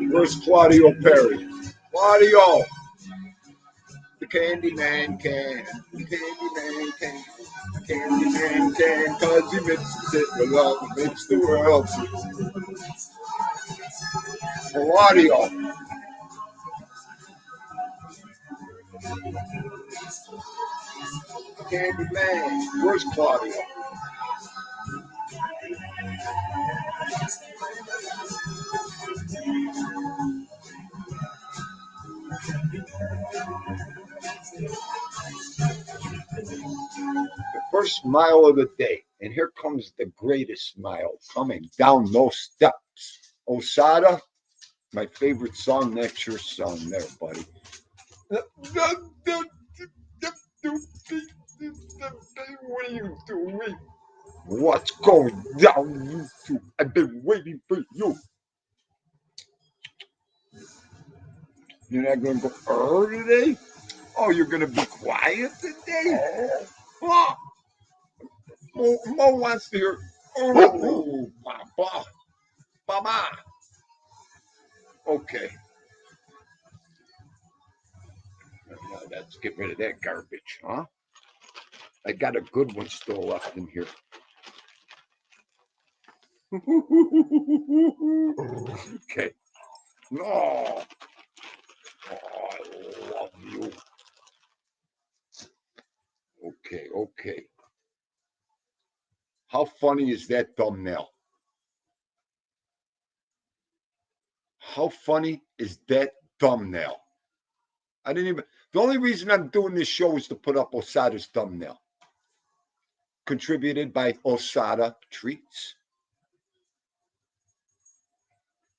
Where's Claudio Perry? Claudio! The Candyman can. The Candyman can. The Candyman can. Cause he mixes it with love. Makes the world. Claudio. Candyman. Where's Claudio? The first mile of the day. And here comes the greatest mile coming down those steps. Osada, my favorite song. That's your song there, buddy. What are you doing? What's going down, YouTube? I've been waiting for you. You're not going to go today? Oh, you're going to be quiet today? Oh, Mo wants to hear, oh, Papa, Mama. Okay. Now let's get rid of that garbage, huh? I got a good one still left in here. Okay. No. Oh, I love you. Okay, okay. How funny is that thumbnail? How funny is that thumbnail? I didn't even, the only reason I'm doing this show is to put up Osada's thumbnail. Contributed by Osada Treats.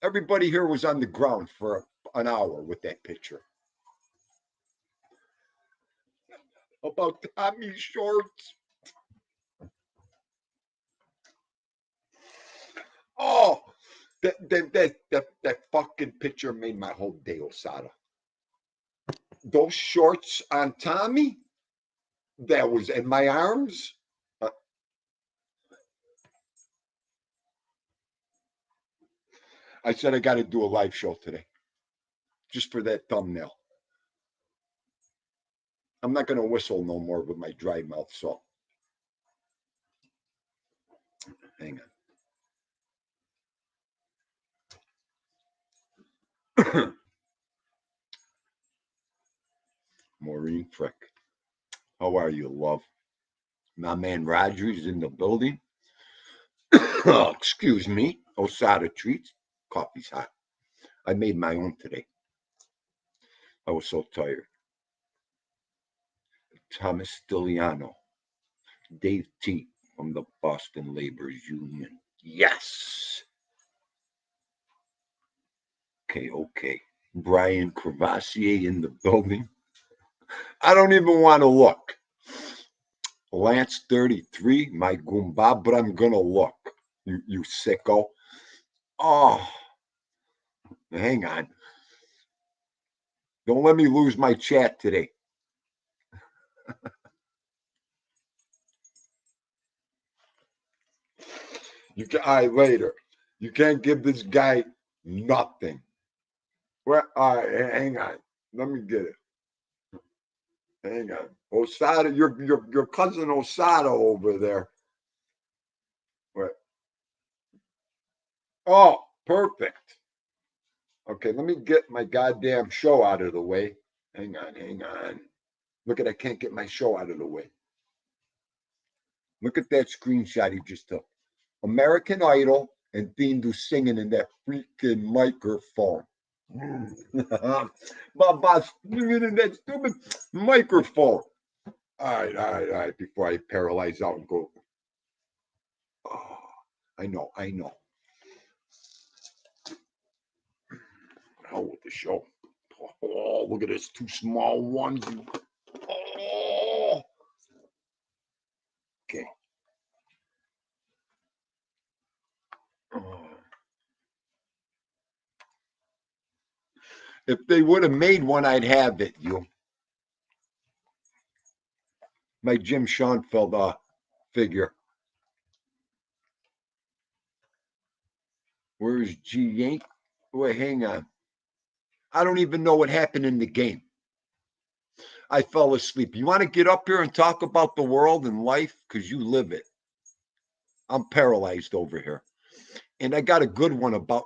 Everybody here was on the ground for an hour with that picture. About Tommy's shorts. Oh, that fucking picture made my whole day, Osada. Those shorts on Tommy, that was in my arms. I said I got to do a live show today, just for that thumbnail. I'm not going to whistle no more with my dry mouth, so hang on. Maureen Frick, how are you, love? My man Roger's in the building. Oh, excuse me. Osada Treats. Coffee's hot. I made my own today. I was so tired. Thomas Stiliano. Dave T. from the Boston Laborers Union. Yes. Okay, okay. Brian Crevassier in the building. I don't even want to look. Lance 33, my Goomba, but I'm going to look. You sicko. Oh, hang on. Don't let me lose my chat today. You can, all right, later. You can't give this guy nothing. Well, all right, hang on. Let me get it. Hang on. Osada, your cousin Osada over there. What? Oh, perfect. Okay, let me get my goddamn show out of the way. Hang on, hang on. Look at, I can't get my show out of the way. Look at that screenshot he just took. American Idol and Dindu singing in that freaking microphone. Bob singing in that stupid microphone. All right, before I paralyze out and go. Oh, I know. Hell with the show. Oh, look at this, two small ones. Oh. Okay. If they would have made one, I'd have it. My Jim Schoenfeld figure. Where's G Yank? Wait, hang on. I don't even know what happened in the game. I fell asleep. You want to get up here and talk about the world and life? Because you live it. I'm paralyzed over here. And I got a good one about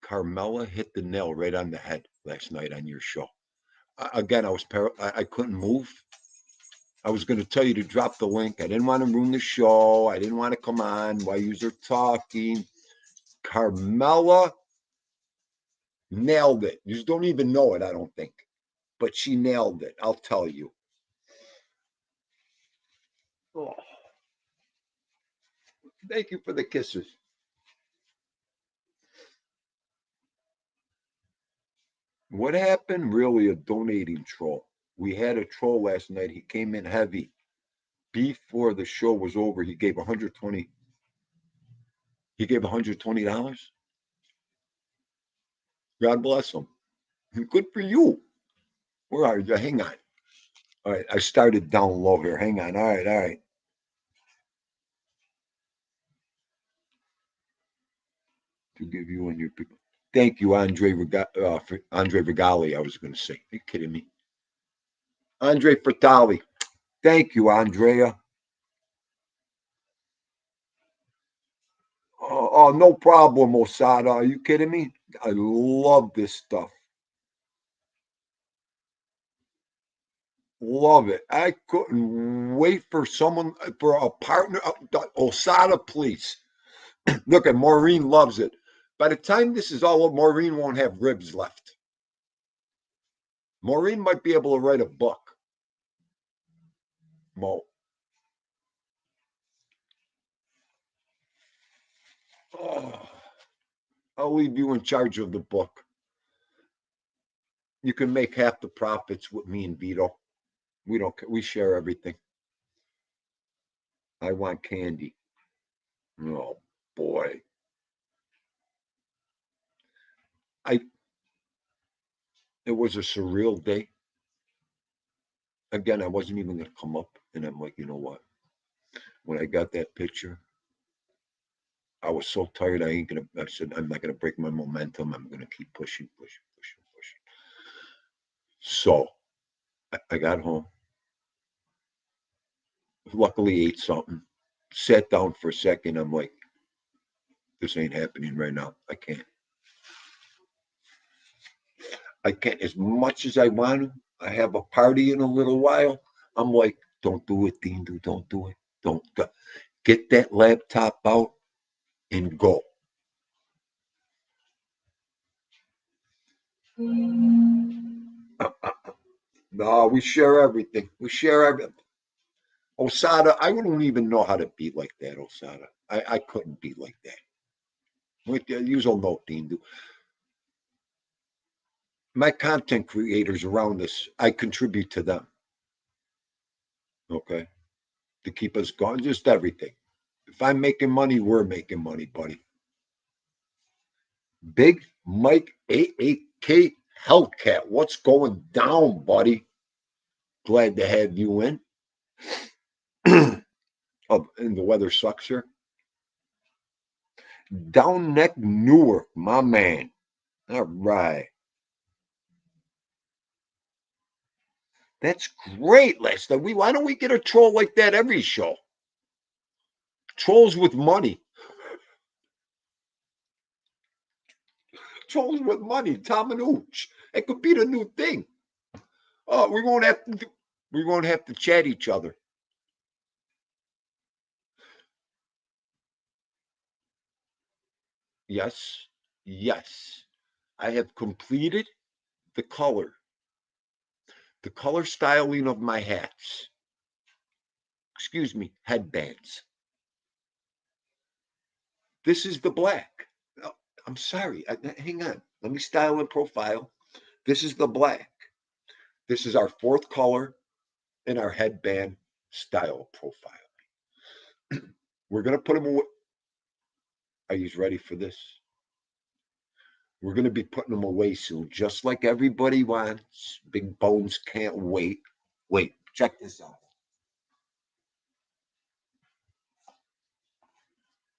Carmella hit the nail right on the head last night on your show. Again, I couldn't move. I was going to tell you to drop the link. I didn't want to ruin the show. I didn't want to come on while you were talking. Carmella nailed it. You just don't even know it, I don't think. But she nailed it. I'll tell you. Oh. Thank you for the kisses. What happened? Really, a donating troll. We had a troll last night. He came in heavy. Before the show was over, he gave 120. He gave $120. God bless him. Good for you. Where are you? Hang on. All right, I started down low here. Hang on. All right. To give you and your people. Thank you, Andre Regali. I was going to say. Are you kidding me? Andre Fratali. Thank you, Andrea. Oh, no problem, Osada. Are you kidding me? I love this stuff. Love it. I couldn't wait for a partner. Osada, please. Look at Maureen loves it. By the time this is all, Maureen won't have ribs left. Maureen might be able to write a book. Mo. Oh, I'll leave you in charge of the book. You can make half the profits with me and Vito. We don't. We share everything. I want candy. Oh boy. I. It was a surreal day. Again, I wasn't even going to come up, and I'm like, you know what? When I got that picture, I was so tired. I said, I'm not gonna break my momentum. I'm gonna keep pushing. So I got home. Luckily, ate something. Sat down for a second. I'm like, this ain't happening right now. I can't. I can't. As much as I want to, I have a party in a little while. I'm like, don't do it, Dean. Don't do it. Don't get that laptop out and go. No, we share everything. We share everything. Osada, I wouldn't even know how to be like that, Osada. I couldn't be like that. You all know, Dean. My content creators around this, I contribute to them. Okay. To keep us going, just everything. If I'm making money, we're making money, buddy. Big Mike AAK Hellcat, what's going down, buddy? Glad to have you in. Oh, and the weather sucks here. Down Neck Newark, my man. All right. That's great, Lester. Why don't we get a troll like that every show? Trolls with money. Trolls with money. Tom and Ooch. It could be the new thing. Oh, we won't have to chat each other. Yes. Yes. I have completed the color styling of my hats. Excuse me, headbands. This is the black. Oh, I'm sorry. Hang on. Let me style and profile. This is the black. This is our fourth color in our headband style profile. We're going to put them away. Are you ready for this? We're going to be putting them away soon, just like everybody wants. Big Bones can't wait. Wait, check this out.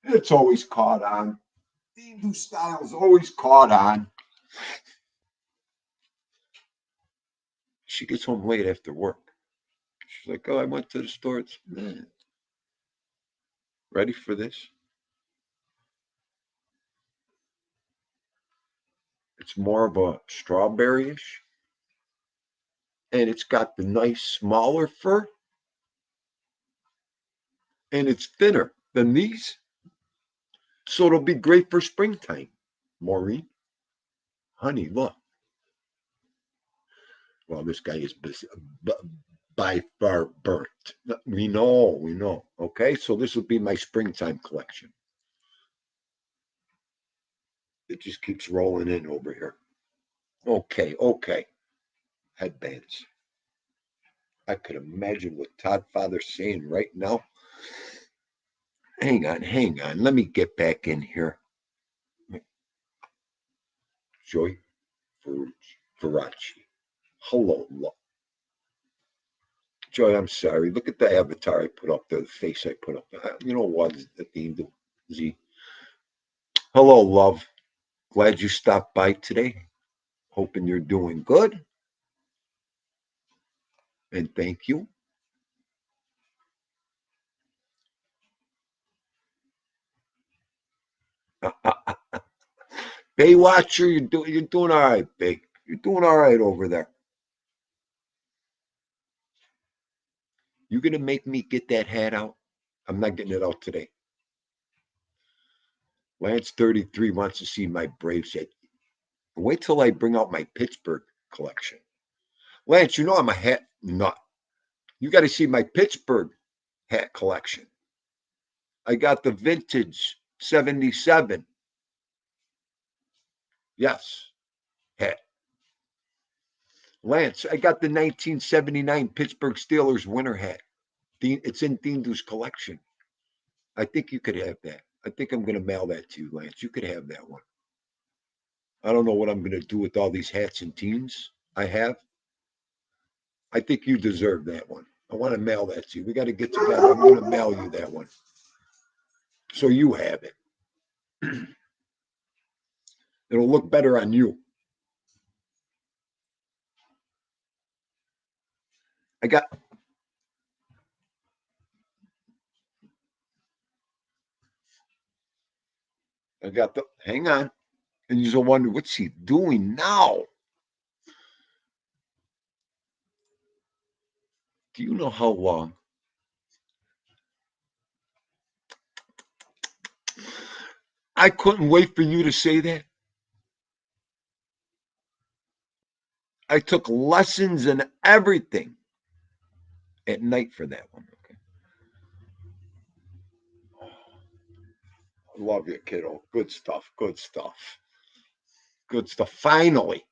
It's always caught on. Hindu style's always caught on. She gets home late after work. She's like, "Oh, I went to the store." It's ready for this? It's more of a strawberryish, and it's got the nice smaller fur, and it's thinner than these, so it'll be great for springtime. Maureen, honey, look. Well, this guy is by far burnt. We know, we know. Okay, so this will be my springtime collection. It just keeps rolling in over here. Okay, okay. Headbands. I could imagine what Todd Father's saying right now. Hang on, hang on. Let me get back in here. Joy Faraci. Hello, Joy, I'm sorry. Look at the avatar I put up there, the face I put up there. You know what? At the end of Z. Hello, love. Glad you stopped by today. Hoping you're doing good. And thank you. Baywatcher, you're doing all right, Bay. You're doing all right over there. You gonna make me get that hat out? I'm not getting it out today. Lance 33 wants to see my Braves hat. Wait till I bring out my Pittsburgh collection. Lance, you know I'm a hat nut. You got to see my Pittsburgh hat collection. I got the vintage 77. Yes, hat. Lance, I got the 1979 Pittsburgh Steelers winter hat. It's in Dindu's collection. I think you could have that. I think I'm going to mail that to you, Lance. You could have that one. I don't know what I'm going to do with all these hats and teams I have. I think you deserve that one. I want to mail that to you. We got to get together. I'm going to mail you that one. So you have it. It'll look better on you. I got the hang on. And you'll wonder what's he doing now? Do you know how long? I couldn't wait for you to say that. I took lessons and everything at night for that one. Okay. I love you, kiddo. Good stuff. Good stuff. Good stuff. Finally.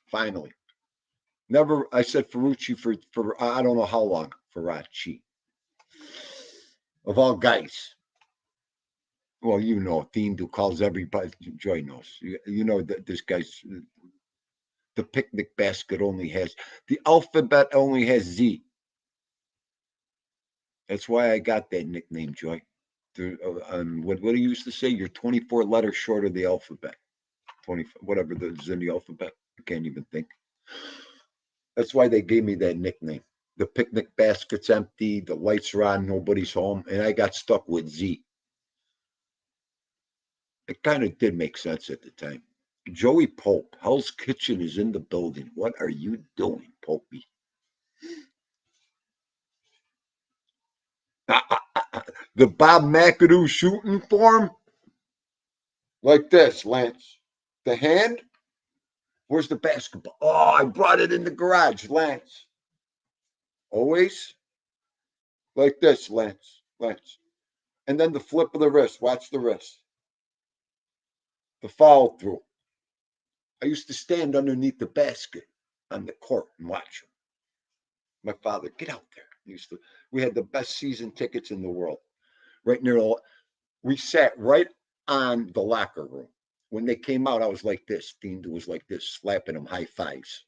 Finally. Never, I said Ferrucci for I don't know how long. Faraci. Of all guys. Well, you know, Theme who calls everybody. Joy knows. You know that this guy's the picnic basket only has the alphabet only has Z. That's why I got that nickname, Joy. What do you used to say? You're 24 letters short of the alphabet. 20, whatever is in the alphabet. I can't even think. That's why they gave me that nickname. The picnic basket's empty, the lights are on, nobody's home, and I got stuck with Z. It kind of did make sense at the time. Joey Pope, Hell's Kitchen is in the building. What are you doing, Popey? The Bob McAdoo shooting form? Like this, Lance. The hand? Where's the basketball? Oh, I brought it in the garage, Lance. Always like this, Lance. Lance. And then the flip of the wrist. Watch the wrist. The follow through. I used to stand underneath the basket on the court and watch him. My father, get out there. We had the best season tickets in the world. Right near we sat right on the locker room. When they came out, I was like this. Dean was like this, slapping them high fives,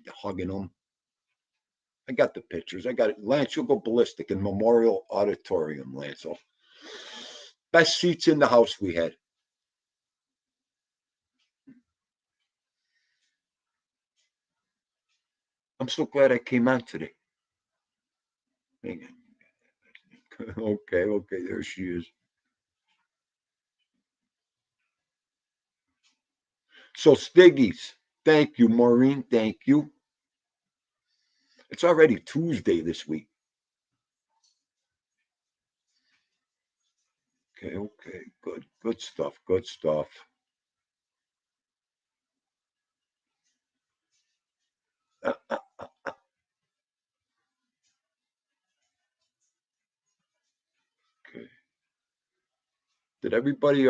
hugging them. I got the pictures. I got it. Lance, you'll go ballistic in Memorial Auditorium, Lance. Best seats in the house we had. I'm so glad I came on today. Okay, there she is. So Stiggies, thank you, Maureen, thank you. It's already Tuesday this week. Okay, good stuff, good stuff. Okay. Did everybody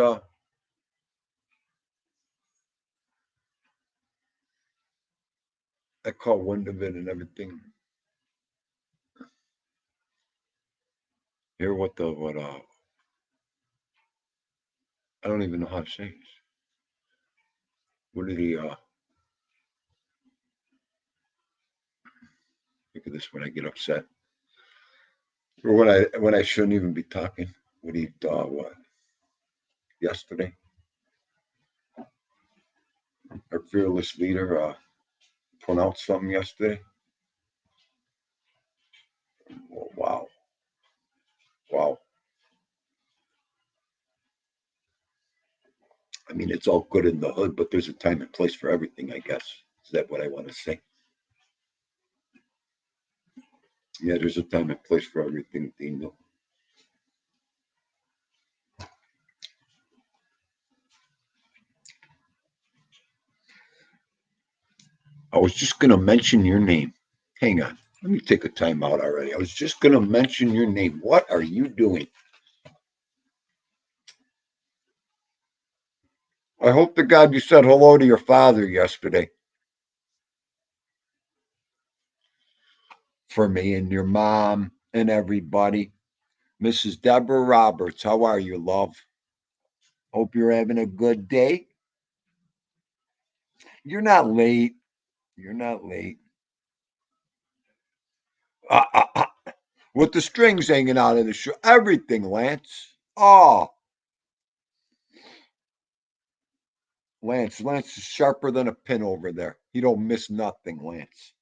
I caught wind of it and everything. Hear what I don't even know how to say this. What did he look at this when I get upset? Or when I shouldn't even be talking. What he what yesterday? Our fearless leader pronounced something yesterday. Oh, wow. Wow. I mean, it's all good in the hood, but there's a time and place for everything, I guess. Is that what I want to say? Yeah, there's a time and place for everything, Dino. I was just going to mention your name. Hang on. Let me take a time out already. I was just going to mention your name. What are you doing? I hope to God you said hello to your father yesterday for me and your mom and everybody. Mrs. Deborah Roberts, how are you, love? Hope you're having a good day. You're not late. You're not late. Uh, uh, uh, with the strings hanging out of the shoe. Everything, Lance. Oh, Lance is sharper than a pin over there. He don't miss nothing, Lance.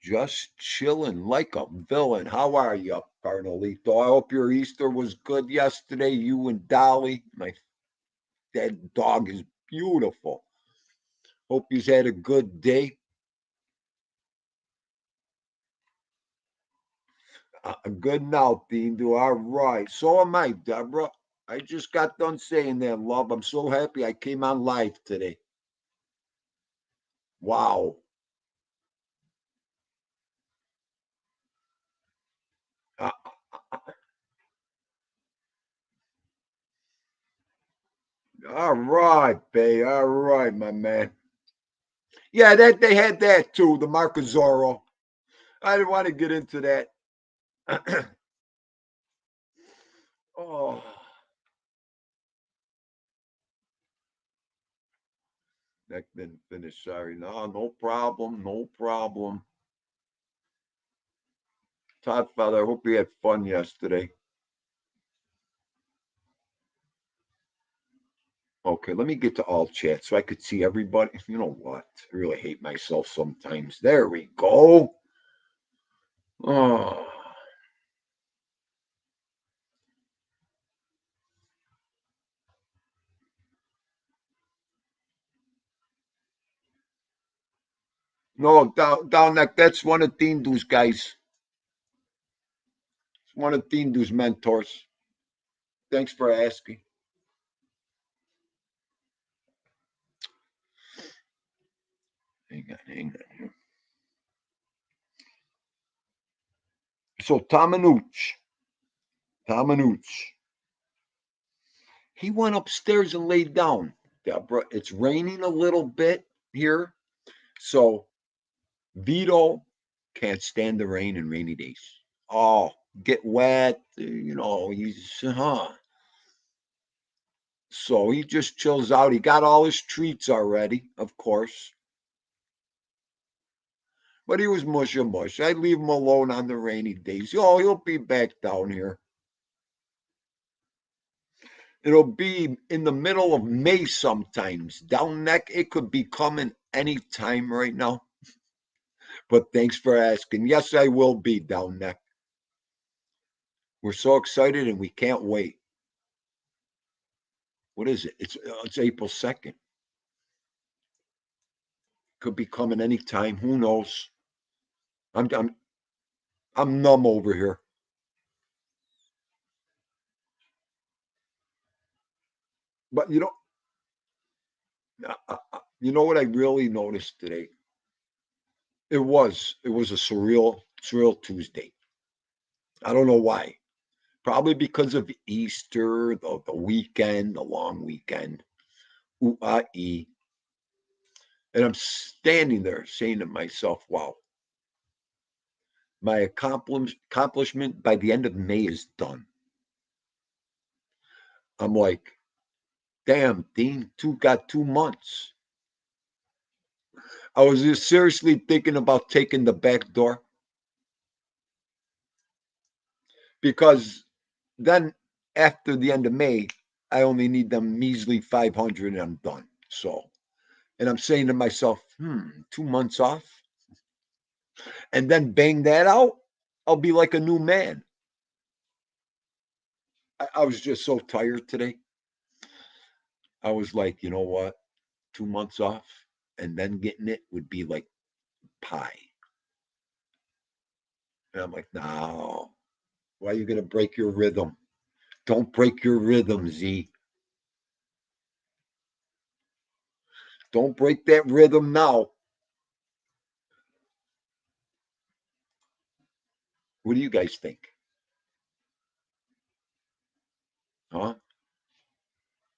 Just chilling like a villain. How are you, Carnalito? I hope your Easter was good yesterday. You and Dolly. My dead dog is beautiful. Hope you've had a good day. Good now, Dean. Do all right. So am I, Deborah. I just got done saying that, love. I'm so happy I came on live today. Wow. Uh, all right, Bay. All right, my man. Yeah, that they had that too, the Marcazoro. I didn't want to get into that. Oh, that didn't finish. Sorry. No, no problem. No problem. Todd Father, I hope you had fun yesterday. Okay, let me get to all chat so I could see everybody. You know what? I really hate myself sometimes. There we go. Oh, no, down neck. That's one of Tindu's guys. It's one of Tindu's mentors. Thanks for asking. Hang on. So Tamanuch, he went upstairs and laid down. Deborah, it's raining a little bit here, so Vito can't stand the rain and rainy days. Oh, get wet. He's So he just chills out. He got all his treats already, of course. But he was mush and mush. I leave him alone on the rainy days. Oh, he'll be back down here. It'll be in the middle of May sometimes. Down neck, it could be coming any time right now. But thanks for asking. Yes, I will be down neck. We're so excited and we can't wait. What is it? It's April 2nd. Could be coming anytime. Who knows? I'm I'm I'm numb over here. But you know what I really noticed today? It was a surreal Tuesday. I don't know why. Probably because of Easter, the weekend, the long weekend. Ooh, e. And I'm standing there saying to myself, wow, my accomplishment by the end of May is done. I'm like, damn, Dean, got 2 months. I was just seriously thinking about taking the back door because then after the end of May, I only need them measly 500 and I'm done. So, and I'm saying to myself, 2 months off and then bang that out, I'll be like a new man. I was just so tired today. I was like, you know what? 2 months off and then getting it would be like pie. And I'm like, no, why are you going to break your rhythm? Don't break your rhythm, Z. Don't break that rhythm now. What do you guys think? Huh?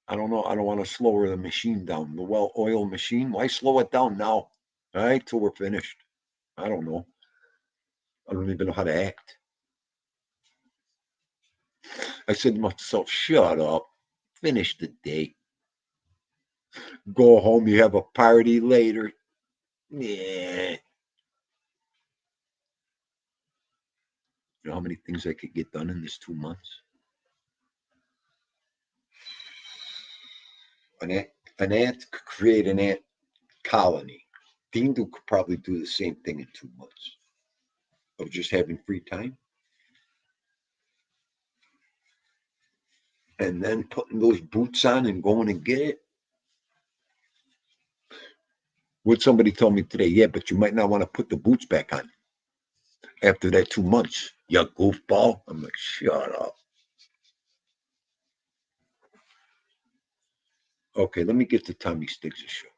I don't know. I don't want to slow the machine down. The well-oiled machine. Why slow it down now? All right, till we're finished. I don't know. I don't even know how to act. I said to myself, shut up. Finish the day. Go home. You have a party later. Yeah. You know how many things I could get done in this 2 months? An ant, an ant could create an ant colony. Dean could probably do the same thing in 2 months of just having free time and then putting those boots on and going and get it. What somebody told me today, yeah, but you might not want to put the boots back on after that 2 months. You goofball. I'm like, shut up. Okay, let me get to Tommy Stiggs' show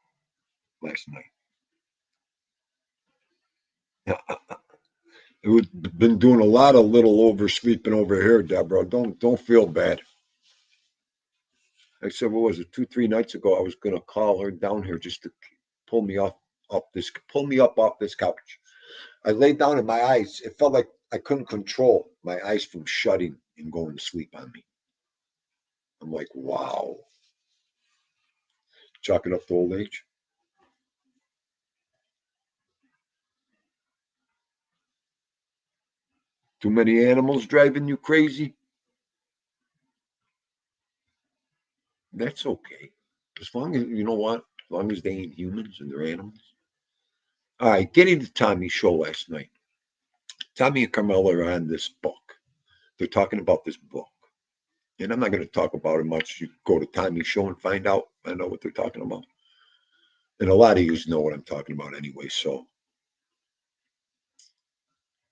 last night. We've been doing a lot of little oversleeping over here, Deborah. Don't feel bad. I said, what was it, 2, 3 nights ago? I was gonna call her down here just to pull me up off this couch. I laid down and my eyes, it felt like I couldn't control my eyes from shutting and going to sleep on me. I'm like, wow. Chalk it up to old age. Too many animals driving you crazy? That's okay. As long as, you know what? As long as they ain't humans and they're animals. All right, getting to Tommy's show last night. Tommy and Carmela are on this book. They're talking about this book. And I'm not going to talk about it much. You go to Tommy's show and find out. I know what they're talking about. And a lot of you know what I'm talking about anyway. So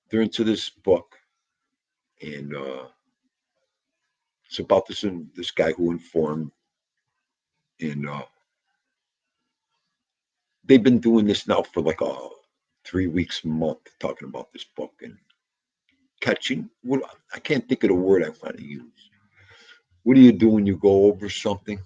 they're into this book. And it's about this guy who informed. And they've been doing this now for like 3 weeks, a month, talking about this book and catching. What I can't think of the word I want to use. What do you do when you go over something?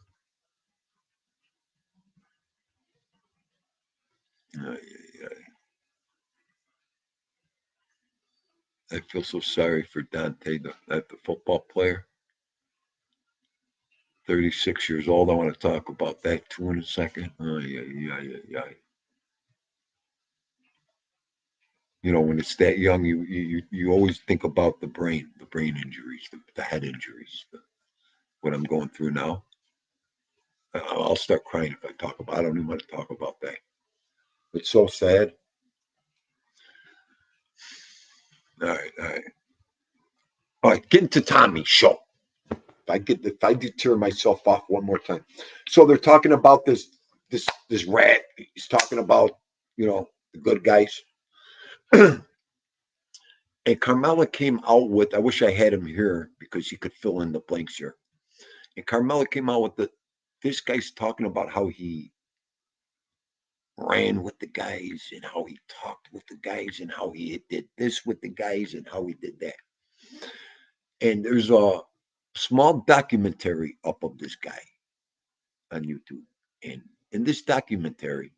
Uh, I feel so sorry for Dante, the football player. 36 years old. I want to talk about that too in a second. Oh, yeah, yeah, yeah, yeah. You know, when it's that young, you always think about the brain injuries, the head injuries, what I'm going through now. I'll start crying if I talk about. I don't even want to talk about that. It's so sad. All right, all right, all right. Get into Tommy's show. If I deter myself off one more time, so they're talking about this rat. He's talking about the good guys. And Carmela came out with. I wish I had him here because he could fill in the blanks here. And Carmela came out with this guy's talking about how he ran with the guys and how he talked with the guys and how he did this with the guys and how he did that. And there's a small documentary up of this guy on YouTube. And in this documentary,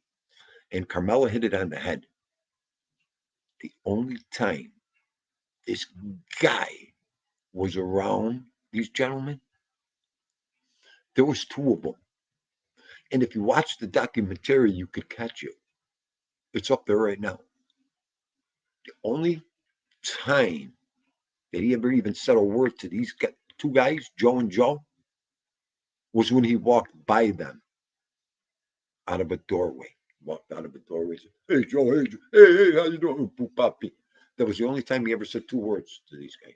and Carmela hit it on the head, the only time this guy was around these gentlemen, there was two of them. And if you watch the documentary, you could catch it. It's up there right now. The only time that he ever even said a word to these two guys, Joe and Joe, was when he walked by them out of a doorway. Walked out of a doorway. Said, hey Joe, hey Joe, hey, how you doing? Boop, poppy. That was the only time he ever said two words to these guys.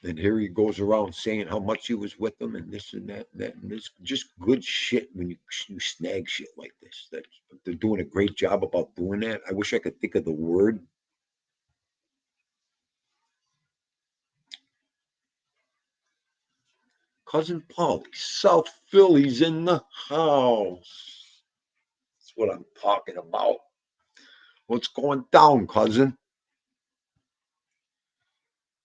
And here he goes around saying how much he was with them and this and that and this. Just good shit when you snag shit like this. They're doing a great job about doing that. I wish I could think of the word. Cousin Paulie, South Philly's in the house. That's what I'm talking about. What's going down, cousin?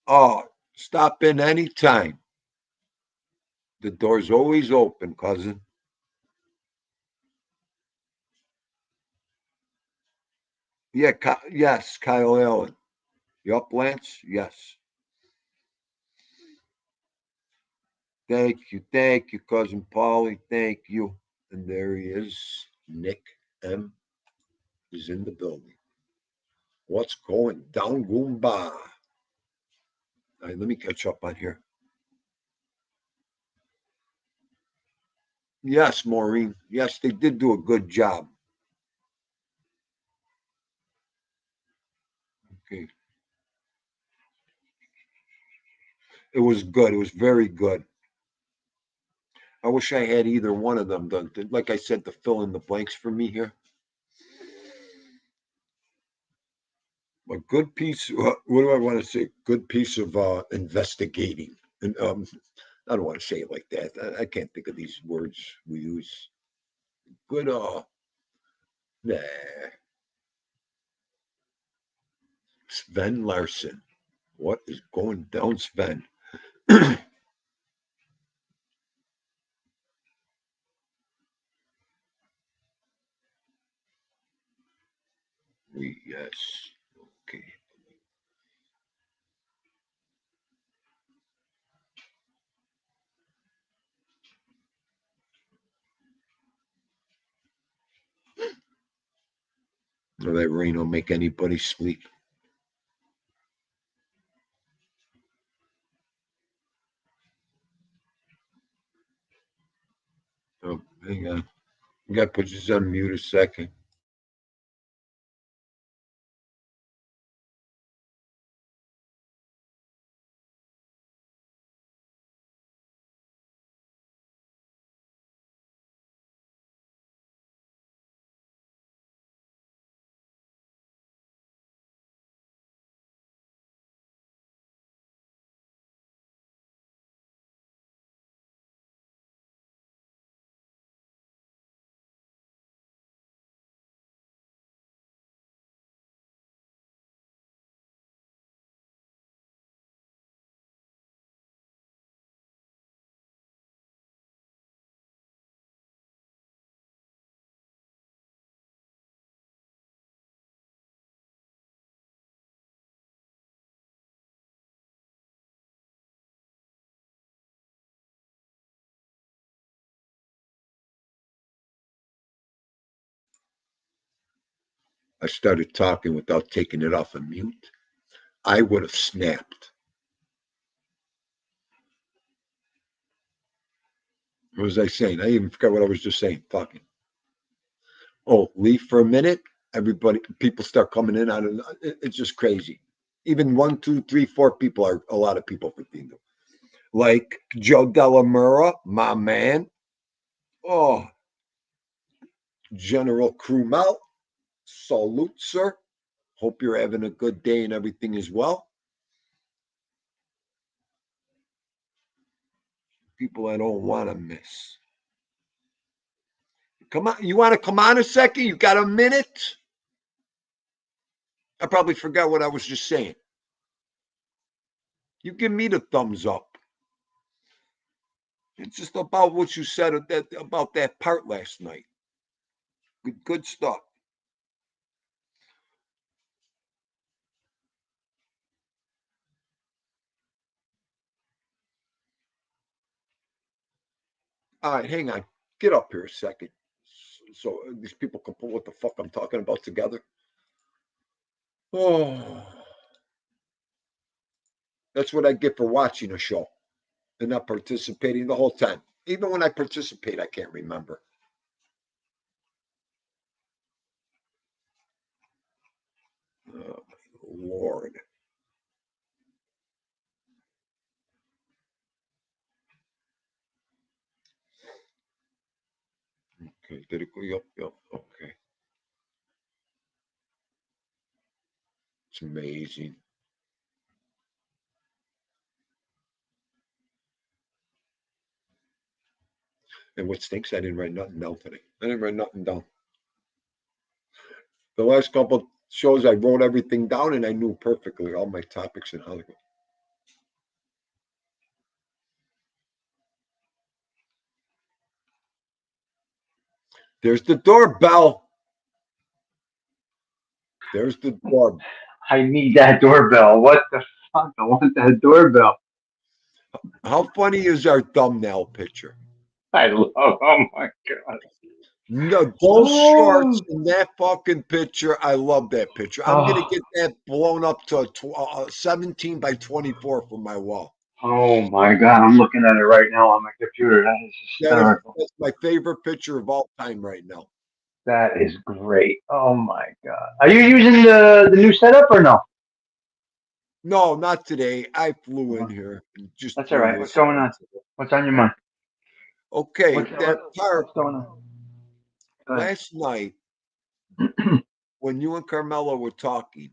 Oh, stop in anytime. The door's always open, cousin. Yeah, yes, Kyle Allen. Yup, Lance? Yes. Thank you, cousin Paulie. Thank you. And there he is. Nick M is in the building. What's going down, Goomba? All right, let me catch up on here. Yes, Maureen. Yes, they did do a good job. Okay. It was good. It was very good. I wish I had either one of them done. Like I said, to fill in the blanks for me here. A good piece. What do I want to say? Good piece of investigating. And I don't want to say it like that. I can't think of these words we use. Good. Nah. Sven Larson. What is going down, Sven? Yes. Okay. Well, that rain will make anybody sleep. Oh, hang on. You got to put this on mute a second. I started talking without taking it off of mute, I would have snapped. What was I saying? I even forgot what I was just saying. Talking. Oh, leave for a minute. Everybody, people start coming in. It's just crazy. Even 1, 2, 3, 4 people are a lot of people for Dino. Like Joe Delamura, my man. Oh, General Krumel. Salute, sir. Hope you're having a good day and everything is well. People I don't want to miss. Come on. You want to come on a second? You got a minute? I probably forgot what I was just saying. You give me the thumbs up. It's just about what you said about that part last night. Good stuff. All right, hang on. Get up here a second. So these people can put what the fuck I'm talking about together. Oh, that's what I get for watching a show and not participating the whole time. Even when I participate, I can't remember. Oh, my Lord. Okay, did it go? Yep. Okay. It's amazing. And what stinks, I didn't write nothing down today. I didn't write nothing down. The last couple shows, I wrote everything down and I knew perfectly all my topics and how to go. There's the doorbell. There's the doorbell. I need that doorbell. What the fuck? I want that doorbell. How funny is our thumbnail picture? I love. Oh my god. No, those shorts Oh. in that fucking picture, I love that picture. I'm gonna Oh. get that blown up to 17 by 24 for my wall. Oh my god. I'm looking at it right now on my computer. That is hysterical. That's my favorite picture of all time right now. That is great. Oh my god. Are you using the new setup or no? No, not today. I flew in Uh-huh. here and just That's all threw right. What's this going on? into it. What's on your mind? Okay, What's that part what's going on? Go ahead. last night when you and Carmela were talking,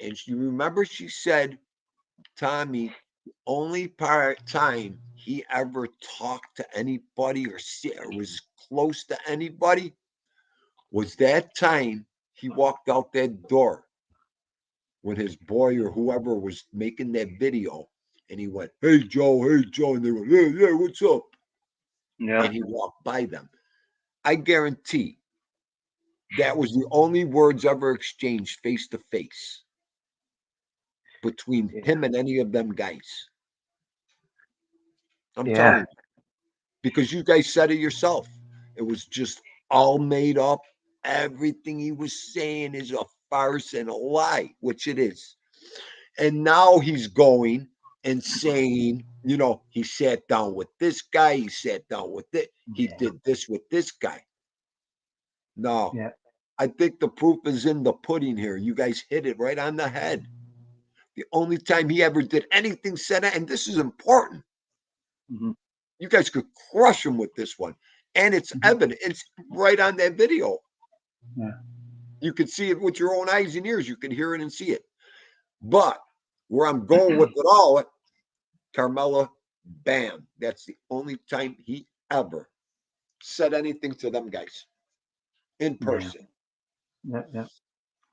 and you remember she said, Tommy, only time he ever talked to anybody or was close to anybody was that time he walked out that door when his boy or whoever was making that video and he went, hey, Joe, and they went, yeah, what's up? Yeah. And he walked by them. I guarantee that was the only words ever exchanged face to face between Yeah. him and any of them guys. I'm telling Yeah. you, because you guys said it yourself. It was just all made up. Everything he was saying is a farce and a lie, which it is. And now he's going and saying, he sat down with this guy, he sat down with it, he Yeah. did this with this guy. No, Yeah. I think the proof is in the pudding here. You guys hit it right on the head. The only time he ever did anything said, and this is important, Hmm. you guys could crush him with this one. And it's Hmm. evident. It's right on that video. Yeah. You could see it with your own eyes and ears. You can hear it and see it. But where I'm going with it all, Carmela, bam. That's the only time he ever said anything to them guys in Yeah. person. Yeah. Yeah.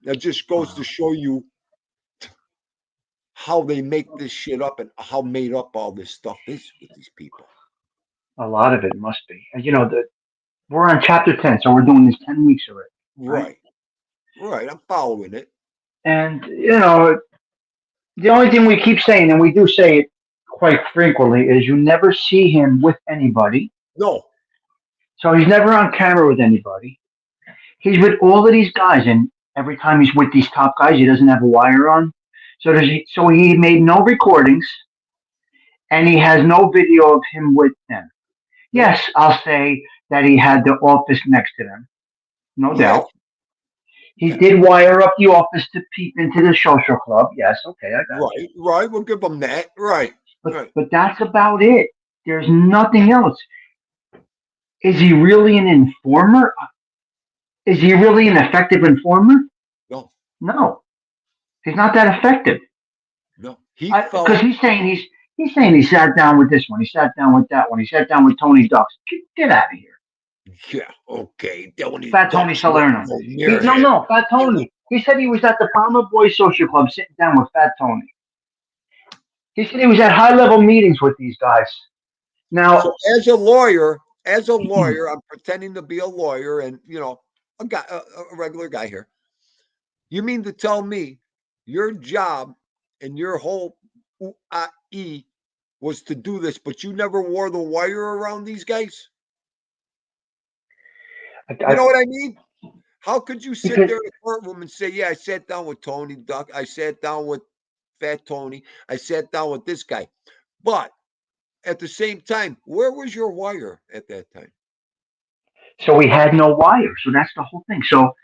That just goes to Wow. show you how they make this shit up and how made up all this stuff is with these people. A lot of it must be. And we're on chapter 10, so we're doing this 10 weeks already, right? Right. Right. I'm following it. And the only thing we keep saying, and we do say it quite frequently, is you never see him with anybody. No. So he's never on camera with anybody. He's with all of these guys, and Every time he's with these top guys, he doesn't have a wire on. So he made no recordings, and he has no video of him with them. No. Yes, I'll say that he had the office next to them, no Yes. doubt. He Yes. did wire up the office to peep into the social club. Yes, okay, I got Right. Right. We'll give him that. Right. Right. but that's about it. There's nothing else. Is he really an informer? Is he really an effective informer? No. No, he's not that effective. No. He Because felt. he's saying he sat down with this one, he sat down with that one, he sat down with Tony Ducks. Get out of here, Yeah. Okay. Don't Fat Tony don't you want to Salerno. go near No, him. no, Fat Tony. He said he was at the Palmer Boys Social Club sitting down with Fat Tony. He said he was at high level meetings with these guys. So Now, as a lawyer, I'm pretending to be a lawyer, and a guy, a regular guy here. You mean to tell me your job and your whole UAE was to do this, but you never wore the wire around these guys? You know what I mean? How could you sit because there in the courtroom and say, "Yeah, I sat down with Tony Duck, I sat down with Fat Tony, I sat down with this guy," but at the same time, where was your wire at that time? so we had no wire. So that's the whole thing. So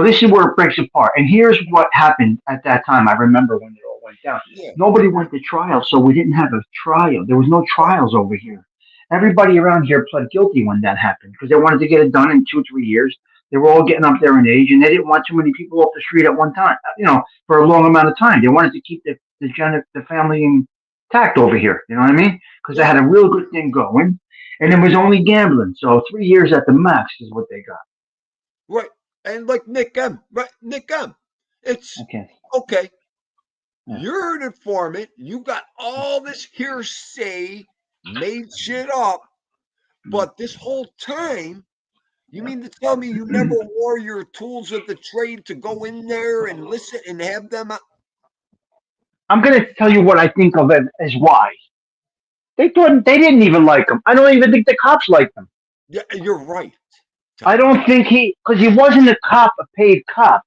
this is where it breaks apart. And here's what happened at that time. I remember when it all went down. Yeah, Nobody went to trial, so we didn't have a trial. There was no right. trials over here. Everybody around here pled guilty when that happened because they wanted to get it done in 2, 3 years. They were all getting up there in age, and they didn't want too many people off the street at one time. For a long amount of time. They wanted to keep the family intact over here. You know what I mean? Because they Yeah, had a real good thing going, and it was only gambling. So 3 years at the max is what they got. right. And like Nick M, right? Nick M. It's Okay. okay. Yeah. You're an informant. You got all this hearsay, made shit up, but this whole time, you mean to tell me you never wore your tools of the trade to go in there and listen and have them? I'm going to tell you what I think of it as why. They didn't even like him. I don't even think the cops liked him. Yeah, you're right, I Tommy. don't think because he wasn't a cop, a paid cop.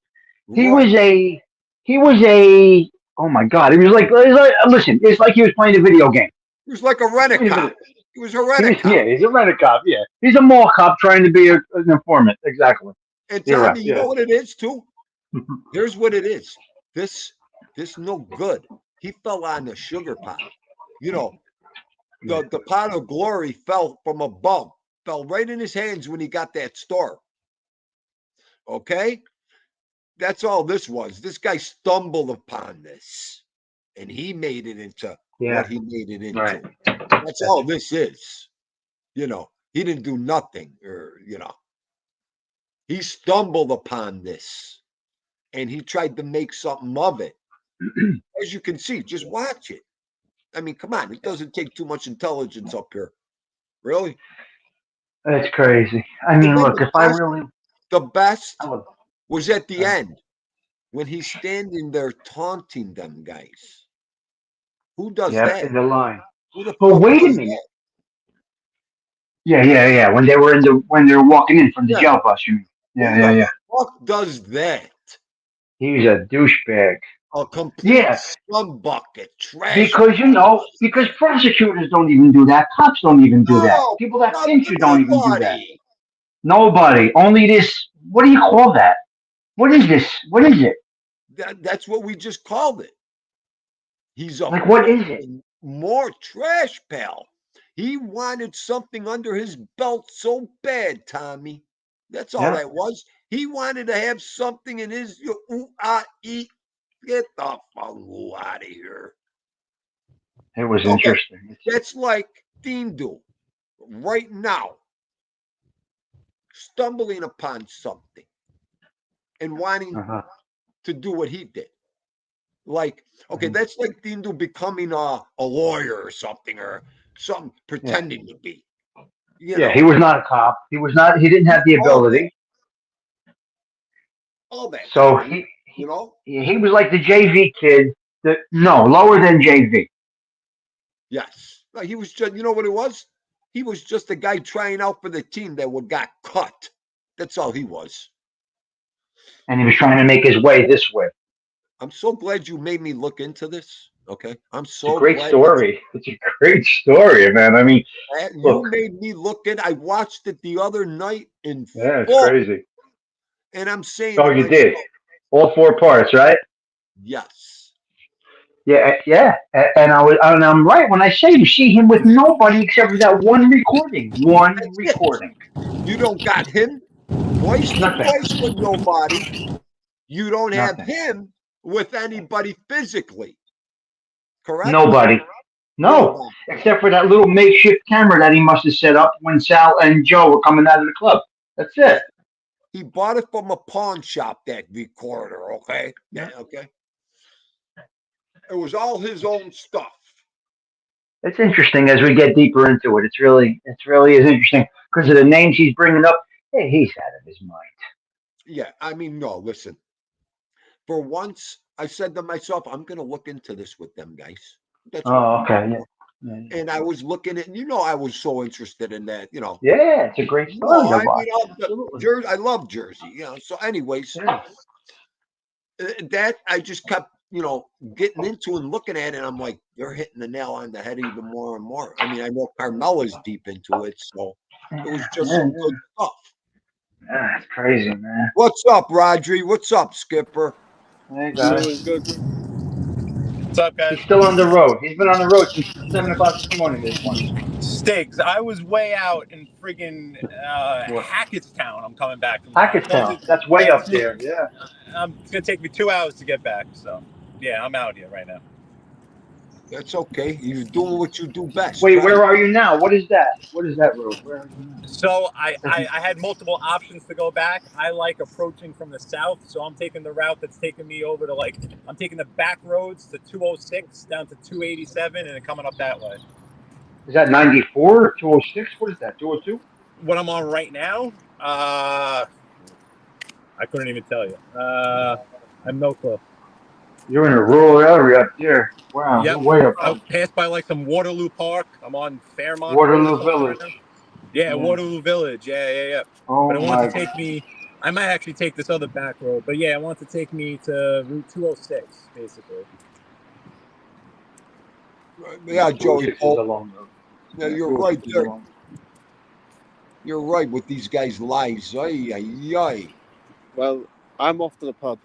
He Right. was a, he was a, oh my God. Listen, it's like he was playing a video game. He was like a rent-a-cop. He was a rent-a-cop. Yeah, he's a rent a cop. Yeah. He's a mall cop trying to be an informant. Exactly. And You're right. Tommy, you know Yeah. what it is too? Here's what it is. This no good. He fell on the sugar pot. You know, the pot of glory fell from above, fell right in his hands when he got that store. Okay? That's all this was. This guy stumbled upon this and he made it into what Yeah. he made it Right. into. That's all this is. He didn't do nothing, or he stumbled upon this and he tried to make something of it. As you can see, just watch it. I mean, come on, it doesn't take too much intelligence up here. Really? That's crazy. I And mean, then look, if I really, the I best would, was at the uh, end when he's standing there taunting them guys. Who does yep, that? in the line. Who the But fuck wait a does minute. that? Yeah, yeah, yeah. When they were walking in from the Yeah. jail bus, you mean? Yeah, Who yeah, the yeah. fuck does that? He was a douchebag. A complete Yeah, scum bucket, trash because prosecutors don't even do that. Cops don't even do that. no, People that not pinch to you don't even do that. nobody. Nobody. Only this. What do you call that? What is this? What is it? That's what we just called it. He's a Like, what is it? fucking more trash pal. He wanted something under his belt so bad, Tommy. That's all Yeah, that was. He wanted to have something in his eat. Get the fungu out of here. it was Okay, interesting. that's like Dindu right now, stumbling upon something and wanting Uh-huh. to do what he did. Like, okay, Mhm. that's like Dindu becoming a lawyer or something Yeah, pretending to be. You yeah. know, He was not a cop. He was not. He didn't have the all that, ability. all that, So Tommy. You know, he was like the JV kid. No, lower than JV. yes. No, he was just. You know what it was? He was just a guy trying out for the team that got cut. That's all he was. and he was trying to make his way this way. I'm so glad you made me look into this. Okay, I'm It's a so great glad story. It's a great story, man. I mean, you look, made me look in. I watched it the other night in yeah, it's full, crazy. and I'm saying Oh, to you did myself, all four parts, right? yes, Yeah, yeah. And I'm right when I say you see him with nobody except for that one recording. One that's it. recording. You don't got him twice to Nothing. twice with nobody. You don't have Nothing. him with anybody physically, correct? Nobody. No, Nobody. except for that little makeshift camera that he must have set up when Sal and Joe were coming out of the club. That's Yeah, it. he bought it from a pawn shop. That recorder, okay, Yeah. yeah, okay. It was all his own stuff. It's interesting as we get deeper into it. It's really is interesting because of the names he's bringing up. Hey, he's out of his mind. Yeah, I mean, no, listen. For once, I said to myself, I'm going to look into this with them guys. That's what I'm Oh, going okay. to Yeah. do. Yeah, yeah. And I was looking at, and I was so interested in that. Yeah, it's a great story No, to I mean, watch. Absolutely. Jersey. I love Jersey. So, anyways, Yeah. that I just kept, getting into and looking at it. And I'm like, they're hitting the nail on the head even more and more. I mean, I know Carmela's deep into it, so it was just Yeah, some yeah. good stuff. Yeah, it's crazy, man. What's up, Rodri? What's up, Skipper? Hey, guys. Doing good. What's up, guys? He's still on the road. He's been on the road since 7 o'clock this morning. This one. Stiggs, I was way out in friggin' What? Hackettstown. I'm coming back from. Hackettstown. That's way up there. Yeah. It's gonna take me 2 hours to get back. So, yeah, I'm out here right now. That's okay. You're doing what you do best. Wait, Try. where are you now? What is that? What is that road? Where are you now? So I had multiple options to go back. I like approaching from the south, so I'm taking the route that's taking me over to I'm taking the back roads to 206 down to 287 and then coming up that way. Is that 94 or 206? What is that? 202? What I'm on right now, I couldn't even tell you. I'm no clue. You're in a rural area up there. Wow, Yep. you're way up I there. passed by some Waterloo Park. I'm on Fairmont Road or Waterloo something right Village. now. Yeah, Waterloo Village. Yeah. Oh But it wants my to take me. I might actually take this other back road, but yeah, it wants to take me to Route 206, basically. Yeah, Joey 206 is Pope. a long road. Yeah, you're right 206 is a there. long road. You're right with these guys' lies. Ay, ay, ay. Well, I'm off to the pub.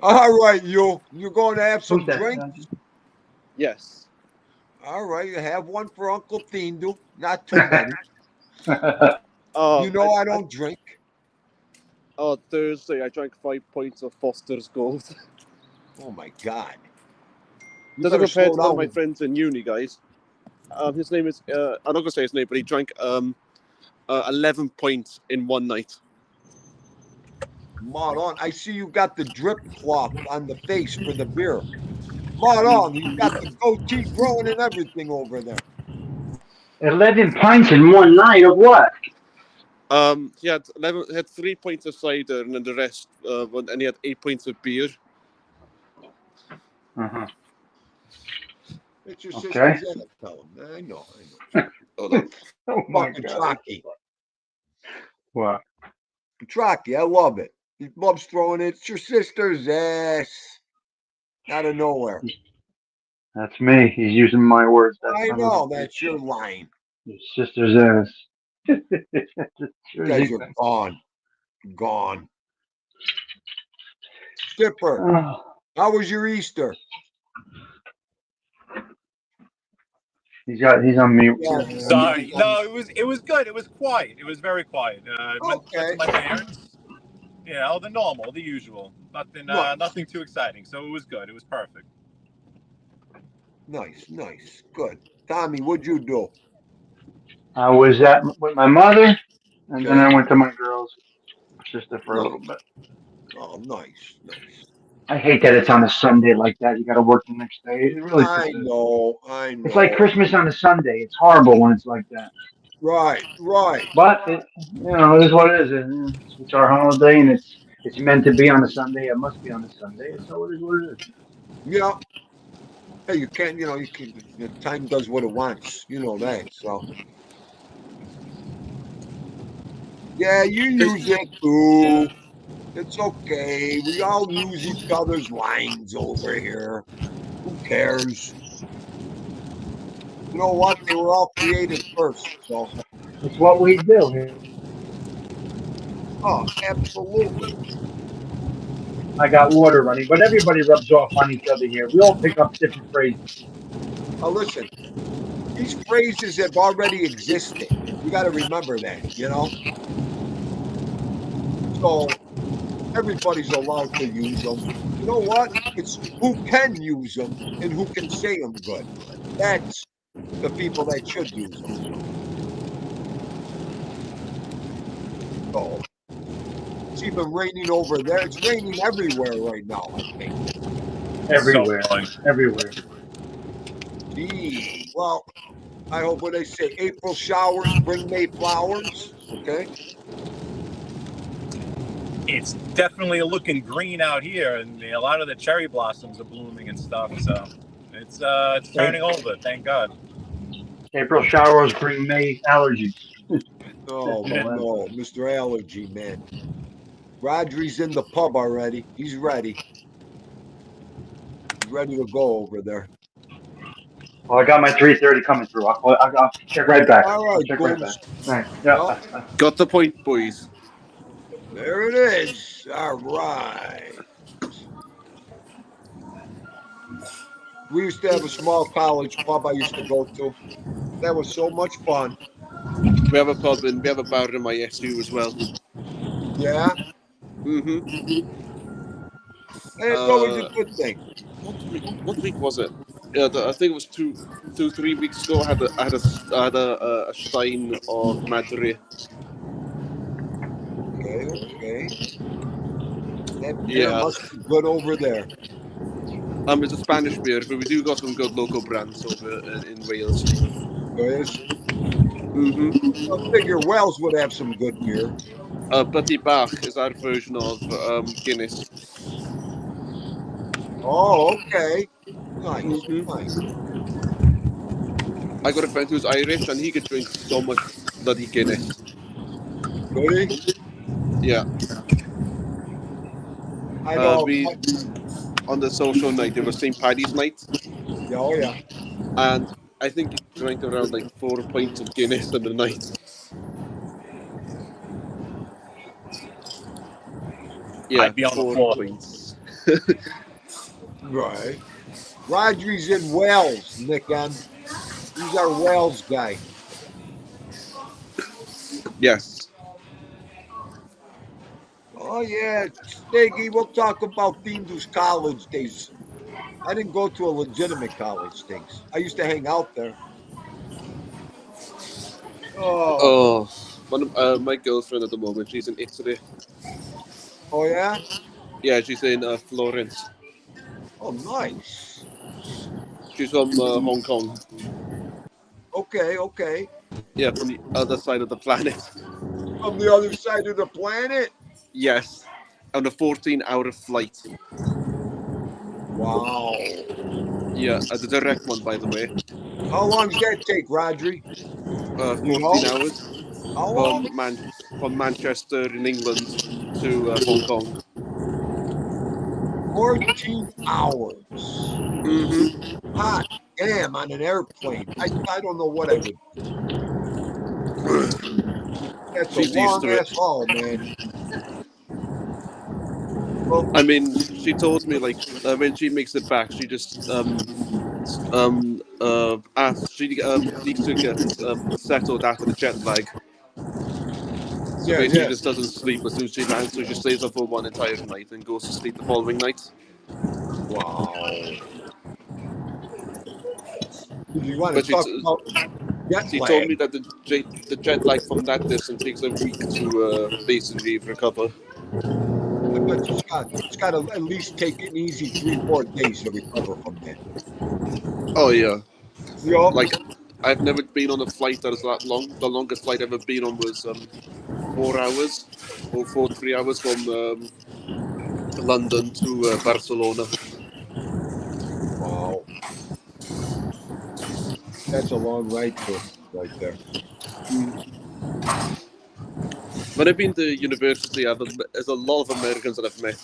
All right, you're going to have some Who's that? drinks. Yes. All right, you have one for Uncle Tindu. Not too many. Oh, I don't drink. Thursday I drank 5 pints of Foster's Gold. Oh my God. You Doesn't better compare slow to one of down. my friends in uni, guys. His name is. I'm not gonna say his name, but he drank 11 pints in one night. Maud, I see you got the drip cloth on the face for the beer. Maud, you got the goatee growing and everything over there. 11 pints in one night of what? He had 11. He had 3 pints of cider, and then the rest. And he had 8 pints of beer. Uh-huh. It's your Okay. sister's ass, tell him. I know. Hold on. Oh my Fucking God. Trocky. What? Trocky, I love it. He loves throwing it. It's your sister's ass. Out of nowhere. That's me. He's using my words. I know, that's your line. Your sister's ass. You guys are gone. Gone. Skipper, Oh, how was your Easter? he's on mute. Yeah. Sorry, no, it was good. It was quiet. It was very quiet. Went to my parents. The normal, the usual. Nothing too exciting. So it was good. It was perfect. Nice. Good. Tommy, what'd you do? I was with my mother, and then Okay. I went to my girl's sister for a little bit. Oh, nice. I hate that it's on a Sunday like that. You got to work the next day. It really I pisses. know. It's like Christmas on a Sunday. It's horrible when it's like that. Right. But it is what it is. It's our holiday, and it's meant to be on a Sunday. It must be on a Sunday. So it is what it is. Yeah. Hey, you can't, the time does what it wants. You know that. So, yeah, you use it too. It's okay. We all use each other's lines over here. Who cares? You know what? They were all created first. So, It's what we do. oh, absolutely. I got water running, but everybody rubs off on each other here. We all pick up different phrases. Now, listen, these phrases have already existed. You got to remember that, you know? So, everybody's allowed to use them. You know what? It's who can use them and who can say them good. That's the people that should use them. So, it's even raining over there. It's raining everywhere right now, I think. Everywhere. So annoying. Everywhere. Gee, well, I hope what they say, April showers bring May flowers. Okay. It's definitely looking green out here, and a lot of the cherry blossoms are blooming and stuff. So it's turning over. Thank God. April showers bring May allergies. Oh, Simple as. no, Mr. Allergy, man. Rodri's in the pub already. He's ready. He's ready to go over there. Well, I got my 3:30 coming through. I'll check right back. All I'll right, check right back. Gooms. Thanks. Yeah. Well, Got the point, boys. there it is. All right. We used to have a small college pub I used to go to. That was so much fun. We have a pub and we have a bar in my SU as well. Yeah. Mm-hmm. It's always a good thing. What week was it? Yeah, I think it was 3 weeks ago. I had a stein of Madre. Okay. That beer Yeah. must be good over there. It's a Spanish beer, but we do got some good local brands over in Wales. Yes. Mm-hmm. I figure Wales would have some good beer. Bloody Bach is our version of Guinness. Oh, okay. Nice. Mm-hmm. Nice. I got a friend who's Irish and he could drink so much bloody Guinness. Really? Yeah. I know. We on the social night, it was St. Paddy's night, Oh, yeah. and I think he drank around like 4 pints of Guinness in the night. Yeah, I'd be on the 4 floor. pints. Right. Rodri's in Wales, Nick M. He's our Wales guy. Yes. Oh, yeah. Steggy, we'll talk about Dean's college days. I didn't go to a legitimate college things. I used to hang out there. Oh. My girlfriend at the moment, she's in Italy. Oh, yeah? Yeah, she's in Florence. Oh, nice. She's from Hong Kong. Okay. Yeah, from the other side of the planet. From the other side of the planet? Yes. On a 14-hour flight. Wow. Yeah, the direct one, by the way. How long does that take, Rodri? 14 hours How long? from Manchester in England to Hong Kong. 14 hours. Mm-hmm. Hot damn, on an airplane. I don't know what I would do. That's She's a used long to it. ass haul, man. Well, I mean, she told me like when she makes it back, she just she needs to get settled after the jet lag. So yeah, basically, yeah. just doesn't sleep as soon as she lands. So she stays up for one entire night and goes to sleep the following night. Wow. You want But to talk about jet she lag? told me that the jet lag from that distance takes a week to basically recover. I bet it's got to at least take an easy 3-4 days to recover from that. Oh yeah. Yup. Like, I've never been on a flight that is that long. The longest flight I've ever been on was 4 hours, or 3 hours from London to Barcelona. Wow. That's a long ride too, right there. When I've been to university, there's a lot of Americans that I've met.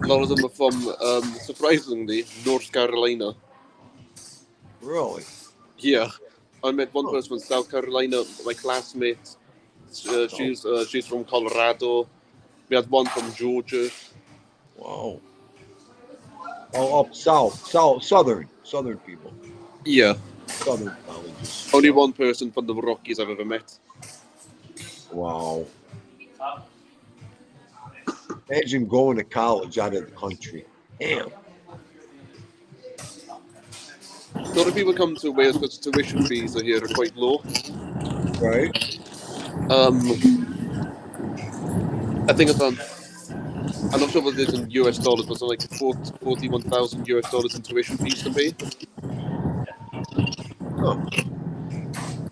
A lot of them are from, surprisingly, North Carolina. Really? Yeah. I met one person from South Carolina, my classmate. She's from Colorado. We had one from Georgia. Wow. Oh, up southern people, Yeah. southern colleges. Only one person from the Rockies I've ever met. Wow. Imagine going to college out of the country. Damn. A lot of people come to Wales because tuition fees here are quite low. Right? I think it's on. I'm not sure what it is in US dollars, but it's like 41,000 US dollars in tuition fees to pay. Huh.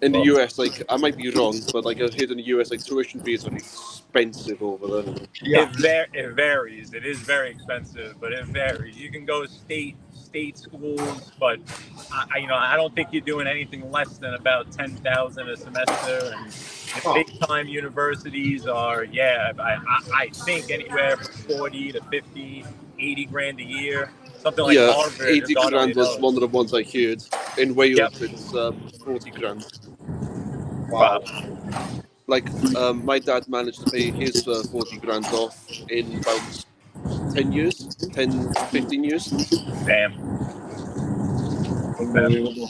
In the US, like, I might be wrong, but like I heard in the US, like tuition fees are expensive over there. Yeah. It varies. It is very expensive, but it varies. You can go state schools, but I don't think you're doing anything less than about 10,000 a semester. And big time universities are, I think anywhere from 40 to 50, 80 grand a year. Something like Harvard. 80 God only grand was knows. one of the ones I heard. In Wales, Yep. it's 40 grand. Wow. Like, my dad managed to pay his 40 grand off in about 10 years, 10, 15 years. Damn. Unbelievable.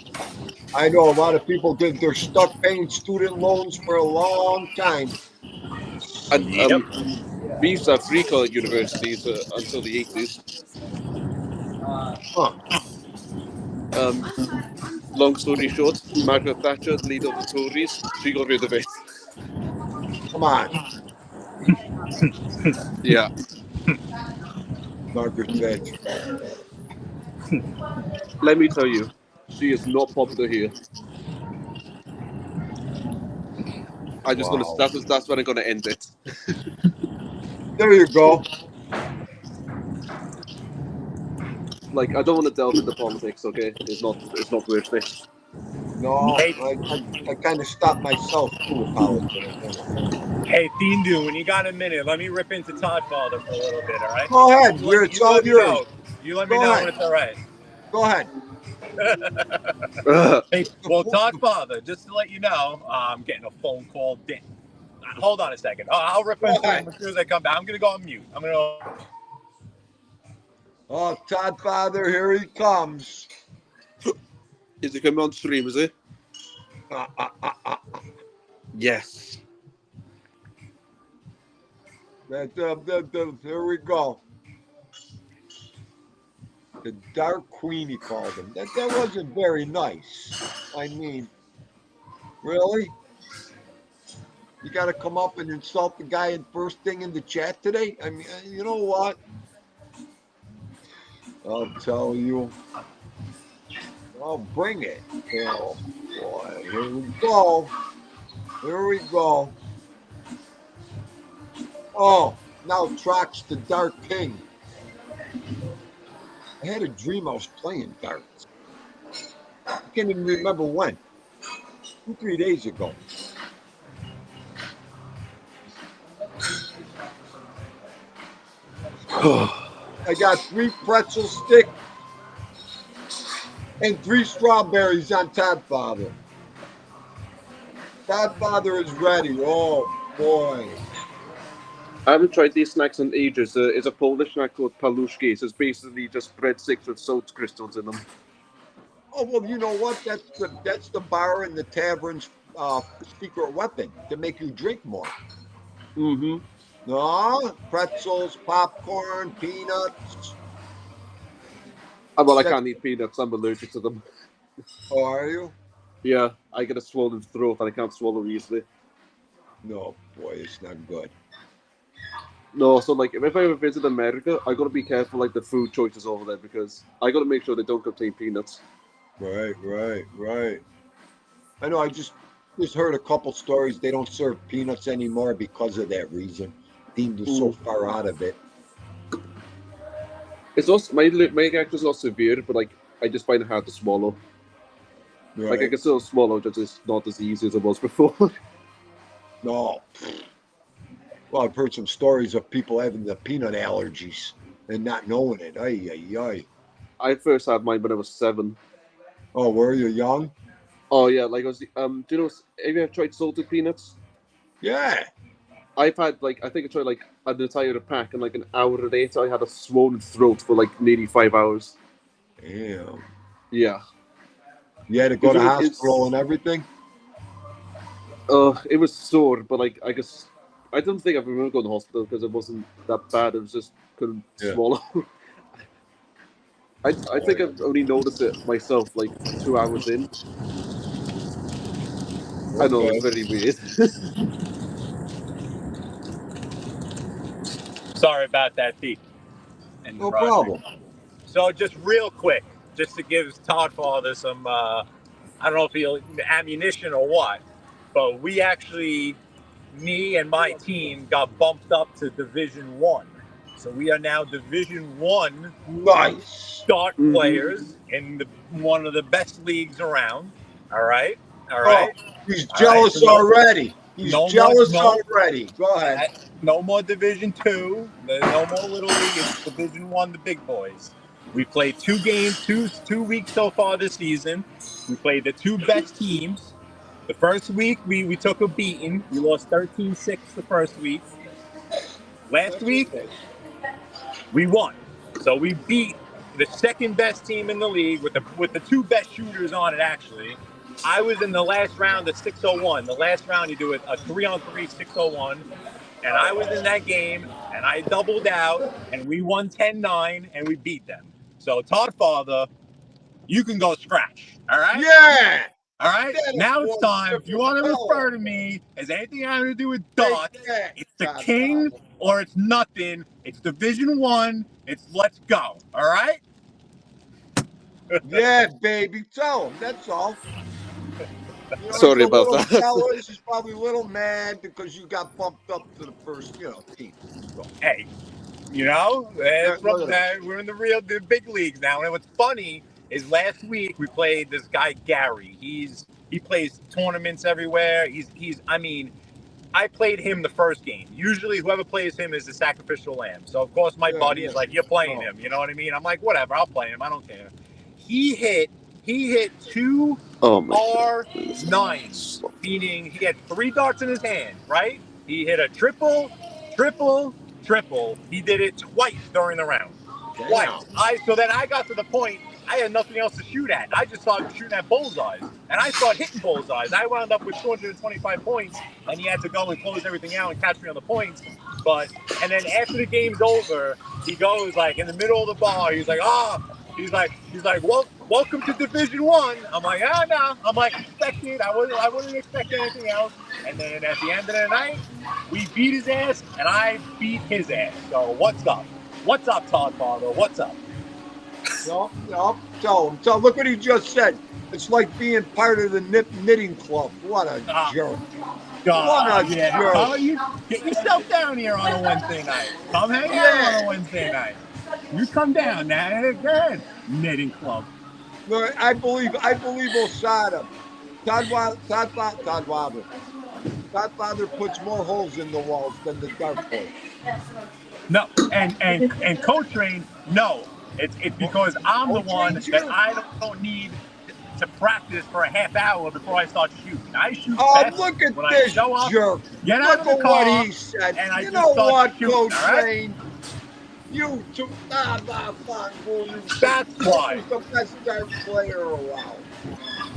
I know a lot of people they're stuck paying student loans for a long time. And Yep. we used to have free college universities until the 80s. Huh. Long story short, Margaret Thatcher, leader of the Tories, she got rid of it. Come on, Yeah. Margaret Thatcher. Let me tell you, she is not popular here. I just Wow. that's when I'm gonna end it. There you go. Like, I don't want to delve into politics, okay? It's not worth it. No, Hey. I kind of stopped myself too with politics. Hey, Thindu, when you got a minute, let me rip into Todd Father for a little bit, all right? Go ahead. You all let me yours. know. You let me Go know ahead. when it's all right. Go ahead. Hey, well, Todd Father, just to let you know, I'm getting a phone call. Hold on a second. I'll rip into him as soon as I come back. I'm going to go on mute. Oh, Todd Father, here he comes. Is it coming on stream, is it? Yes. Here we go. The Dark Queen, he called him. That wasn't very nice. I mean, really? You got to come up and insult the guy first thing in the chat today? I mean, you know what? I'll tell you. I'll bring it. Oh, boy. Here we go. Here we go. Oh, now Trox the Dark King. I had a dream I was playing darts. I can't even remember when. 2-3 days ago. I got 3 pretzel sticks and 3 strawberries on Todd Father. Todd Father is ready. Oh, boy. I haven't tried these snacks in ages. It's a Polish snack called paluszki. So it's basically just breadsticks with salt crystals in them. Oh, well, you know what? That's the bar and the tavern's secret weapon to make you drink more. Mm-hmm. No, pretzels, popcorn, peanuts. Well, I can't eat peanuts. I'm allergic to them. Oh, are you? Yeah, I get a swollen throat and I can't swallow easily. No, boy, it's not good. No, so like if I ever visit America, I gotta be careful like the food choices over there because I gotta make sure they don't contain peanuts. Right. I know. I just heard a couple stories. They don't serve peanuts anymore because of that reason. Deemed is so far out of it. It's also my reaction's not severe, but like I just find it hard to swallow. Right. Like I can still swallow, just it's not as easy as it was before. No. Well, I've heard some stories of people having the peanut allergies and not knowing it. Ay, ay, ay. I first had mine when I was 7. Oh, were you young? Oh yeah, like I was. Do you know? Have you ever tried salted peanuts? Yeah. I've had like I think I tried like an entire pack, and like an hour later, I had a swollen throat for like nearly 5 hours. Damn. Yeah, You had to go because to it's hospital and everything? it was sore, but like I guess I don't think I've ever gone to the hospital because it wasn't that bad. It was just couldn't Yeah. swallow. I Oh, think yeah. I've only noticed it myself like 2 hours in. I know it's Okay. very weird. Sorry about that, Pete. And No Roger. problem. So just real quick, just to give Todd Father some, I don't know if he'll ammunition or what, but we actually, me and my team got bumped up to Division One. So we are now Division One Nice. dart hmm players in one of the best leagues around. All right, all Oh, right, he's all right. So jealous already. He's no more, jealous already. Go ahead. no more Division Two. No more Little League. It's Division One, the big boys. We played 2 games, two weeks so far this season. We played the two best teams. The first week we took a beating. We lost 13-6 the first week. Last That's week okay. we won. So we beat the second best team in the league with the two best shooters on it actually. I was in the last round of 601. The last round you do a 3-on-3 601, and I was in that game and I doubled out and we won 10-9 and we beat them. So Todd Father, you can go scratch. All right? Yeah. All right? That is Now it's one time. If you different want to color. refer to me as anything having to do with Take darts, that, it's the Todd king Father. or it's nothing. It's Division One. It's let's go. All right? Yeah, baby. Tell him. That's all. You know, he's Sorry a about little that. jealous. He's probably a little mad because you got bumped up to the first, team. So, Hey, you know, look at that. we're in the big leagues now. And what's funny is last week we played this guy Gary. He plays tournaments everywhere. I mean, I played him the first game. Usually, whoever plays him is the sacrificial lamb. So of course, my Yeah, buddy yeah. is like, "You're playing Oh, him." You know what I mean? I'm like, "Whatever, I'll play him. I don't care." He hit two Oh my R9s, meaning he had 3 darts in his hand. Right? He hit a triple, triple, triple. He did it twice during the round. Twice. damn. So then I got to the point I had nothing else to shoot at. I just started shooting at bullseyes, and I started hitting bullseyes. I wound up with 225 points, and he had to go and close everything out and catch me on the points. And then after the game's over, he goes like in the middle of the bar. He's like, well, welcome to Division One. I'm like, no. I'm like, expected. I wouldn't expect anything else. And then at the end of the night, we beat his ass, and I beat his ass. So what's up? What's up, Todd Father? What's up? Yup, yup. Tell him. Look what he just said. It's like being part of the knitting club. What a jerk. What a Yeah. jerk. You get yourself down here on a Wednesday night. Come hang out Yeah. on a Wednesday night. You come down now. Go ahead. Knitting club. No, I believe Osada. Todd Father puts more holes in the walls than the dart hole. No, and co-train. No, it's because I'm the one that I don't need to practice for a half hour before I start shooting. I shoot Oh, best look at when this I show up, jerk. get Look out of the at car, what he said. and I You just know start what, shooting. All right? Co-Train? You two, That's why. Who's the best dart player around?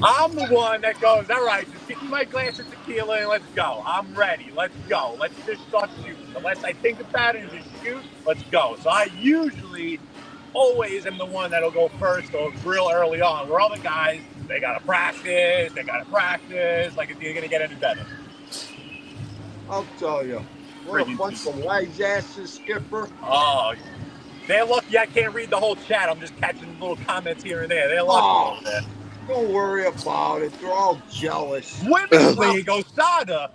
I'm the one that goes, all right, just get me my glass of tequila and let's go. I'm ready. Let's go. Let's just start shooting. Unless I think about it and just shoot, let's go. So I usually always am the one that'll go first or real early on. Where other guys, they got to practice. Like, if you're going to get any better. I'll tell you. What a bunch of wise asses, Skipper. Oh, they're lucky I can't read the whole chat. I'm just catching little comments here and there. They're lucky over there. Don't worry about it. They're all jealous. Women's League, Osada.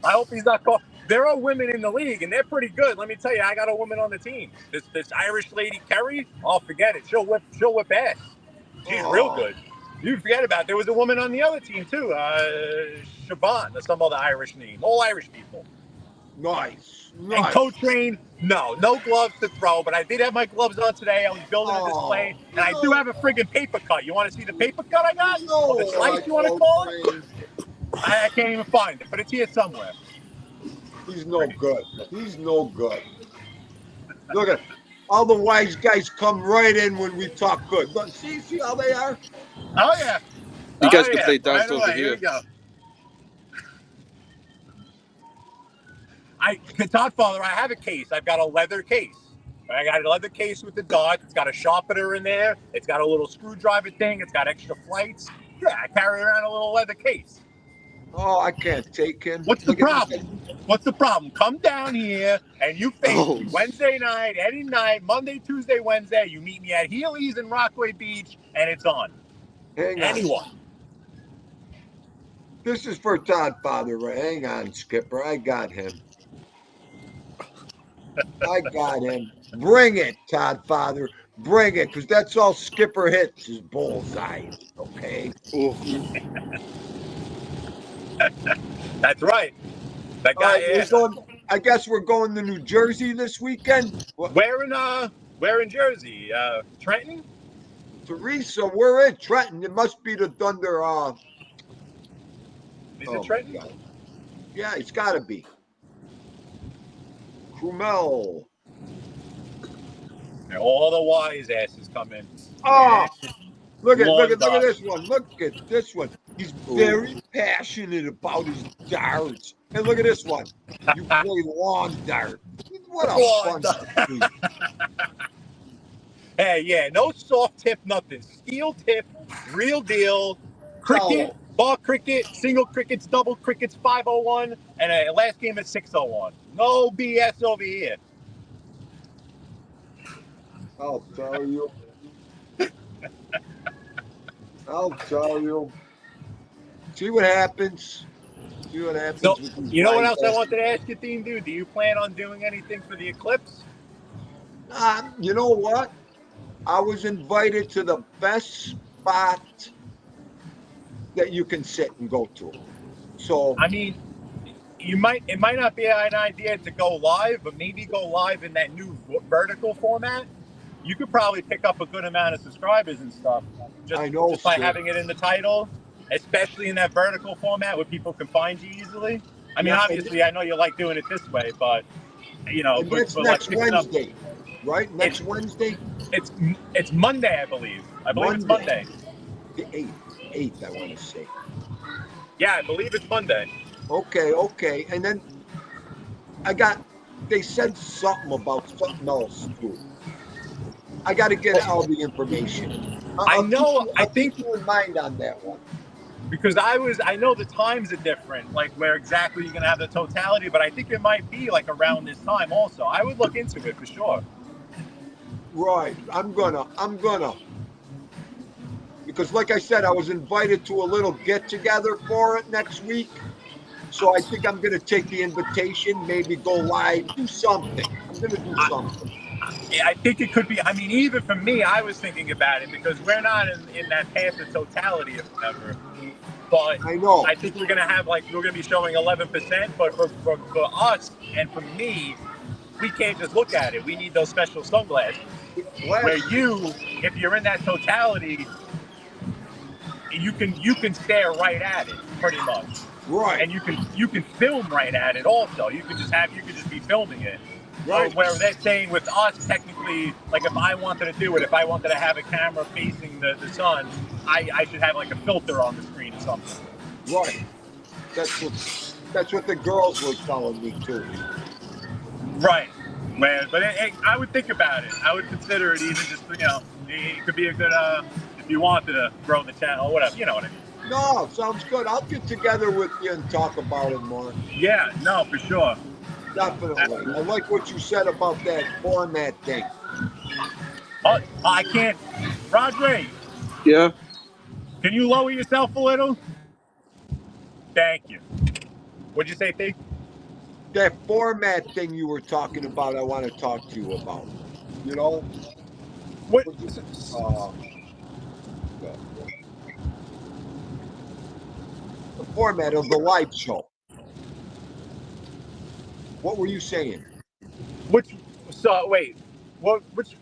I hope he's not called. There are women in the league, and they're pretty good. Let me tell you, I got a woman on the team. This Irish lady, Kerry. Oh, forget it. She'll whip ass. She's real good. You forget about it. There was a woman on the other team too, Siobhan, or some other Irish name. All Irish people. Nice. And Nice. co-train, no gloves to throw, but I did have my gloves on today. I was building a display, and I do have a friggin' paper cut. You want to see the paper cut I got? Or the slice, you want to call it? I can't even find it, but it's here somewhere. He's no good. He's no good. Look at all the wise guys come right in when we talk good. Look, see how they are? Oh, yeah. You guys Oh, can yeah. play dance Right over away. Here here. we go. Godfather, I have a case. I've got a leather case. I got a leather case with the darts. It's got a sharpener in there. It's got a little screwdriver thing. It's got extra flights. Yeah, I carry around a little leather case. Oh, I can't take him. What's the problem? What's the problem? Come down here and you face me Wednesday night, any night, Monday, Tuesday, Wednesday. You meet me at Healy's in Rockaway Beach, and it's on. Hang on. Anyone. This is for Todd Father. Hang on, Skipper. I got him. I got him. Bring it, Todd Father. Bring it, because that's all Skipper hits is bullseyes. Okay. Oh. That's right. That guy. Right, I guess we're going to New Jersey this weekend. Where in Jersey? Trenton? Teresa, we're in Trenton. It must be the Thunder. Is it Trenton? Yeah, it's got to be. Krumel. Yeah, all the wise asses come in. Oh, look at Long this one. Look at this one. He's very passionate about his darts. And look at this one. You play lawn dart. What a fun. Hey, yeah, no soft tip, nothing. Steel tip, real deal. Cricket, bar cricket, single crickets, double crickets, 501, and a last game is 601. No BS over here. I'll tell you. I'll tell you. See what happens. See what happens. So, you know what else I wanted to ask you, Dean, dude? Do you plan on doing anything for the eclipse? You know what? I was invited to the best spot that you can sit and go to. So I mean, it might not be an idea to go live, but maybe go live in that new vertical format. You could probably pick up a good amount of subscribers and stuff just by having it in the title, especially in that vertical format where people can find you easily. I mean, obviously, I know you like doing it this way, but you know, it's next Wednesday, right? Next Wednesday. It's Monday, I believe. It's Monday. The 8th, I want to say. Yeah, I believe it's Monday. Okay. And then they said something about something else too. I got to get all the information. I think you in mind on that one. Because I know the times are different, like where exactly you're going to have the totality, but I think it might be like around this time also. I would look into it for sure. Right. I'm gonna. Because like I said, I was invited to a little get together for it next week. So I think I'm going to take the invitation, maybe go live, do something. I'm going to do something. I think it could be, I mean, even for me, I was thinking about it because we're not in that path of totality of whatever. But I know. I think we're going to be showing 11%, but for us and for me, we can't just look at it. We need those special sunglasses. Where if you're in that totality, you can stare right at it pretty much. Right. And you can film right at it also. You could just be filming it. Right. Where they're saying with us, technically, like if I wanted to do it, if I wanted to have a camera facing the sun, I should have like a filter on the screen or something. Right. That's what the girls were telling me too. Right. Man, but I would think about it. I would consider it even just, it could be a good, if you wanted to grow the channel or whatever, you know what I mean. No, sounds good. I'll get together with you and talk about it more. Yeah, no, for sure. Definitely. I like what you said about that format thing. Oh, I can't. Rodri. Yeah? Can you lower yourself a little? Thank you. What'd you say, T? That format thing you were talking about, I want to talk to you about. You know? What? format of the live show. What were you saying? Which so wait, which You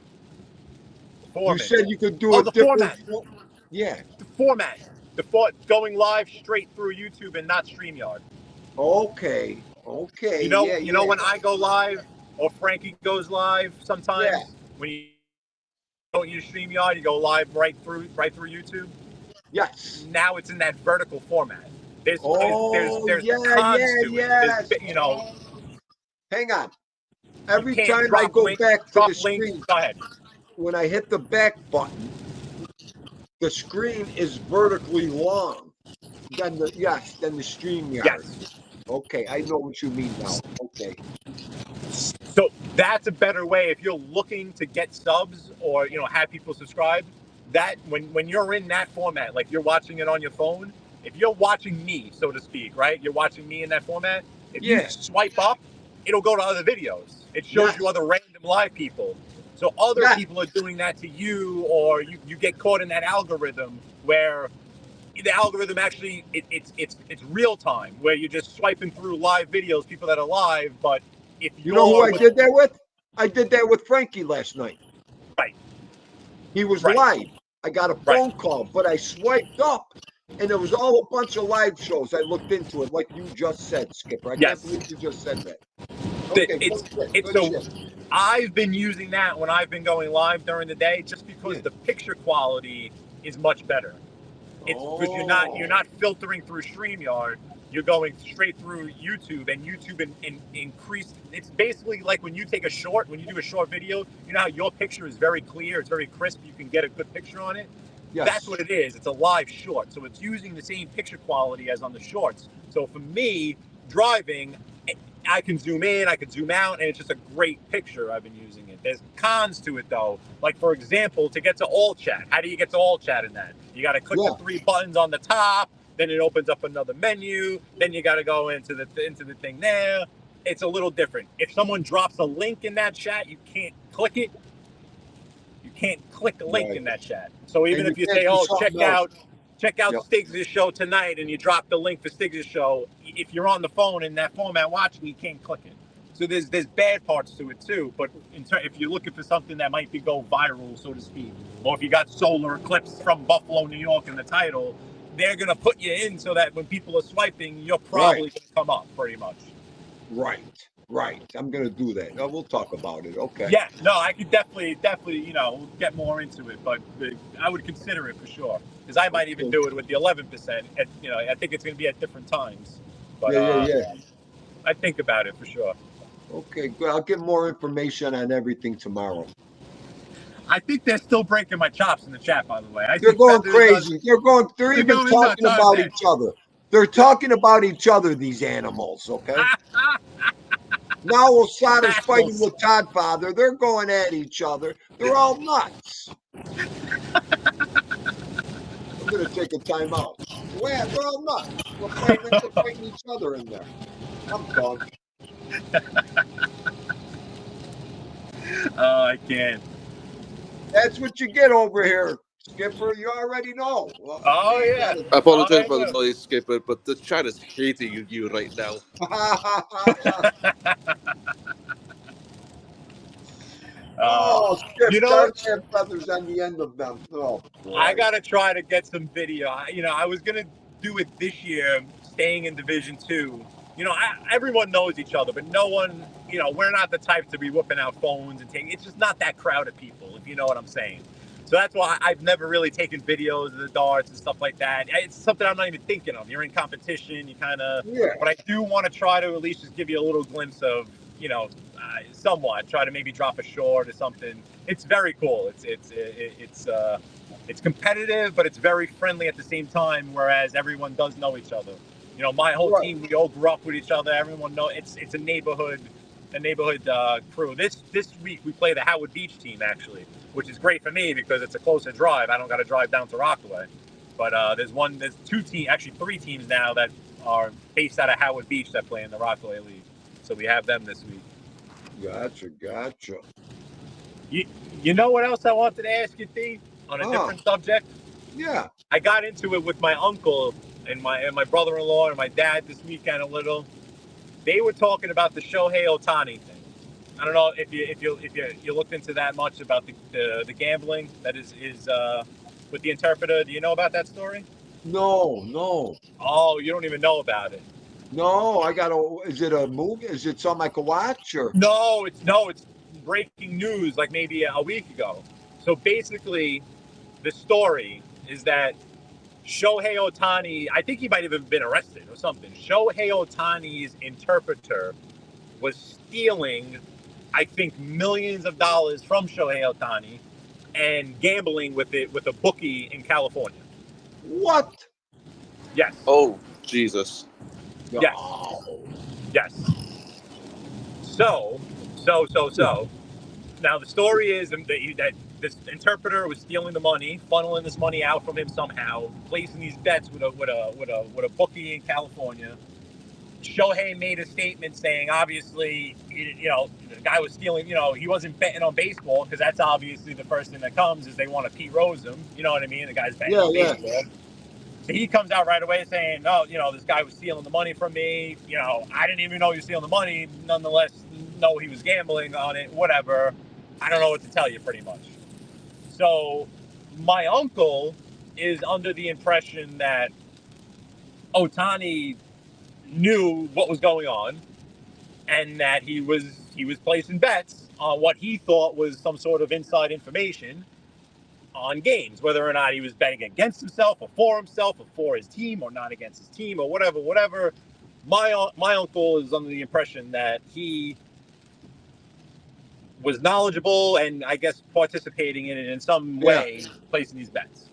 format? said you could do Oh, a the different. format. Yeah. The format. Going live straight through YouTube and not StreamYard. Okay. Okay. Yeah. You know Yeah. when I go live or Frankie goes live Yeah. sometimes when you don't use StreamYard, you go live right through YouTube. Yes. Now it's in that vertical format. Oh, There's yeah. cons Yeah. to it. Yes. You know, Hang on. you Every can't time I go back to the drop links. screen, Go ahead. when I hit the back button, the screen is vertically long. Then the StreamYard. Yes. Okay, I know what you mean now. Okay. So that's a better way if you're looking to get subs or have people subscribe. That when you're in that format, like you're watching it on your phone, if you're watching me, so to speak, right? You're watching me in that format. If you Yeah. swipe up, it'll go to other videos. It shows Yes. you other random live people. So other Yes. people are doing that to you, or you get caught in that algorithm where the algorithm actually it's real time where you're just swiping through live videos, people that are live, but if You know who I with, did that with? I did that with Frankie last night. right, He was right, live. I got a right. phone call, but I swiped up and there was all a bunch of live shows. I looked into it like you just said, Skipper. I can't Yes. believe you just said that. Okay, It's good shit. Good so shit. I've been using that when I've been going live during the day just because Yeah. the picture quality is much better. It's because you're not filtering through StreamYard. You're going straight through YouTube, and YouTube increased. It's basically like when you take a short, when you do a short video, you know how your picture is very clear, it's very crisp, you can get a good picture on it. Yes. That's what it is. It's a live short, so it's using the same picture quality as on the shorts. So for me, driving, I can zoom in, I can zoom out, and it's just a great picture. I've been using it. There's cons to it though. Like for example, to get to all chat. How do you get to all chat in that? You got to click the 3 buttons on the top. Then it opens up another menu. Then you got to go into the thing there. It's a little different. If someone drops a link in that chat, you can't click it. You can't click a link in that chat. So even if you say, "Oh, check out Stiggs' show tonight," and you drop the link for Stiggs' show, if you're on the phone in that format watching, you can't click it. So there's bad parts to it too. But if you're looking for something that might go viral, so to speak, or if you got solar eclipse from Buffalo, New York in the title, they're gonna put you in so that when people are swiping, you're probably gonna come up pretty much. Right. I'm gonna do that. No, we'll talk about it. Okay. Yeah, no, I could definitely, get more into it, but I would consider it for sure because I might even do it with the 11%. I think it's going to be at different times, but Yeah. I think about it for sure. Okay, good. I'll get more information on everything tomorrow. I think they're still breaking my chops in the chat, by the way. They're going crazy. They're even talking about each other. They're talking about each other, these animals, okay? Now Osada's fighting with Toddfather. They're going at each other. They're all nuts. I'm going to take a timeout. They're all nuts. They're fighting each other in there. I'm done. Oh, I can't. That's what you get over here, Skipper. You already know. Well, oh, yeah. I apologize for the noise, Skipper, but the chat is hating you right now. Oh, Skip, you know, cars have feathers on the end of them. Oh, boy. I got to try to get some video. I was going to do it this year, staying in Division 2. Everyone knows each other, but no one, we're not the type to be whipping out phones and taking, it's just not that crowd of people, if you know what I'm saying. So that's why I've never really taken videos of the darts and stuff like that. It's something I'm not even thinking of. You're in competition, you kind of, but I do want to try to at least just give you a little glimpse of, somewhat try to maybe drop a short or something. It's very cool. It's competitive, but it's very friendly at the same time. Whereas everyone does know each other. My whole team, we all grew up with each other. Everyone knows it's a neighborhood crew. This week we play the Howard Beach team actually, which is great for me because it's a closer drive. I don't got to drive down to Rockaway. But there's 3 teams now that are based out of Howard Beach that play in the Rockaway League. So we have them this week. Gotcha. You know what else I wanted to ask you, T, on a different subject? Yeah. I got into it with my uncle and my brother-in-law and my dad this weekend a little. They were talking about the Shohei Ohtani thing. I don't know if you looked into that much about the gambling that is with the interpreter. Do you know about that story? No. Oh, you don't even know about it. No, is it a movie? Is it something I could watch or? No, it's breaking news like maybe a week ago. So basically, the story is that Shohei Ohtani, I think he might have even been arrested or something. Shohei Ohtani's interpreter was stealing, I think, millions of dollars from Shohei Ohtani and gambling with it with a bookie in California. What? Yes. Oh, Jesus. Yes. Oh. Yes. So. Now the story is that this interpreter was stealing the money, funneling this money out from him somehow, placing these bets with a bookie in California. Shohei made a statement saying, obviously, the guy was stealing. He wasn't betting on baseball because that's obviously the first thing that comes is they want to Pete Rose him. You know what I mean? The guy's betting on baseball. So he comes out right away saying, "No, this guy was stealing the money from me. I didn't even know he was stealing the money. Nonetheless, no, he was gambling on it. Whatever. I don't know what to tell you, pretty much." So my uncle is under the impression that Ohtani knew what was going on and that he was placing bets on what he thought was some sort of inside information on games, whether or not he was betting against himself or for his team or not against his team or whatever. My uncle is under the impression that he was knowledgeable and I guess participating in it in some way, placing these bets.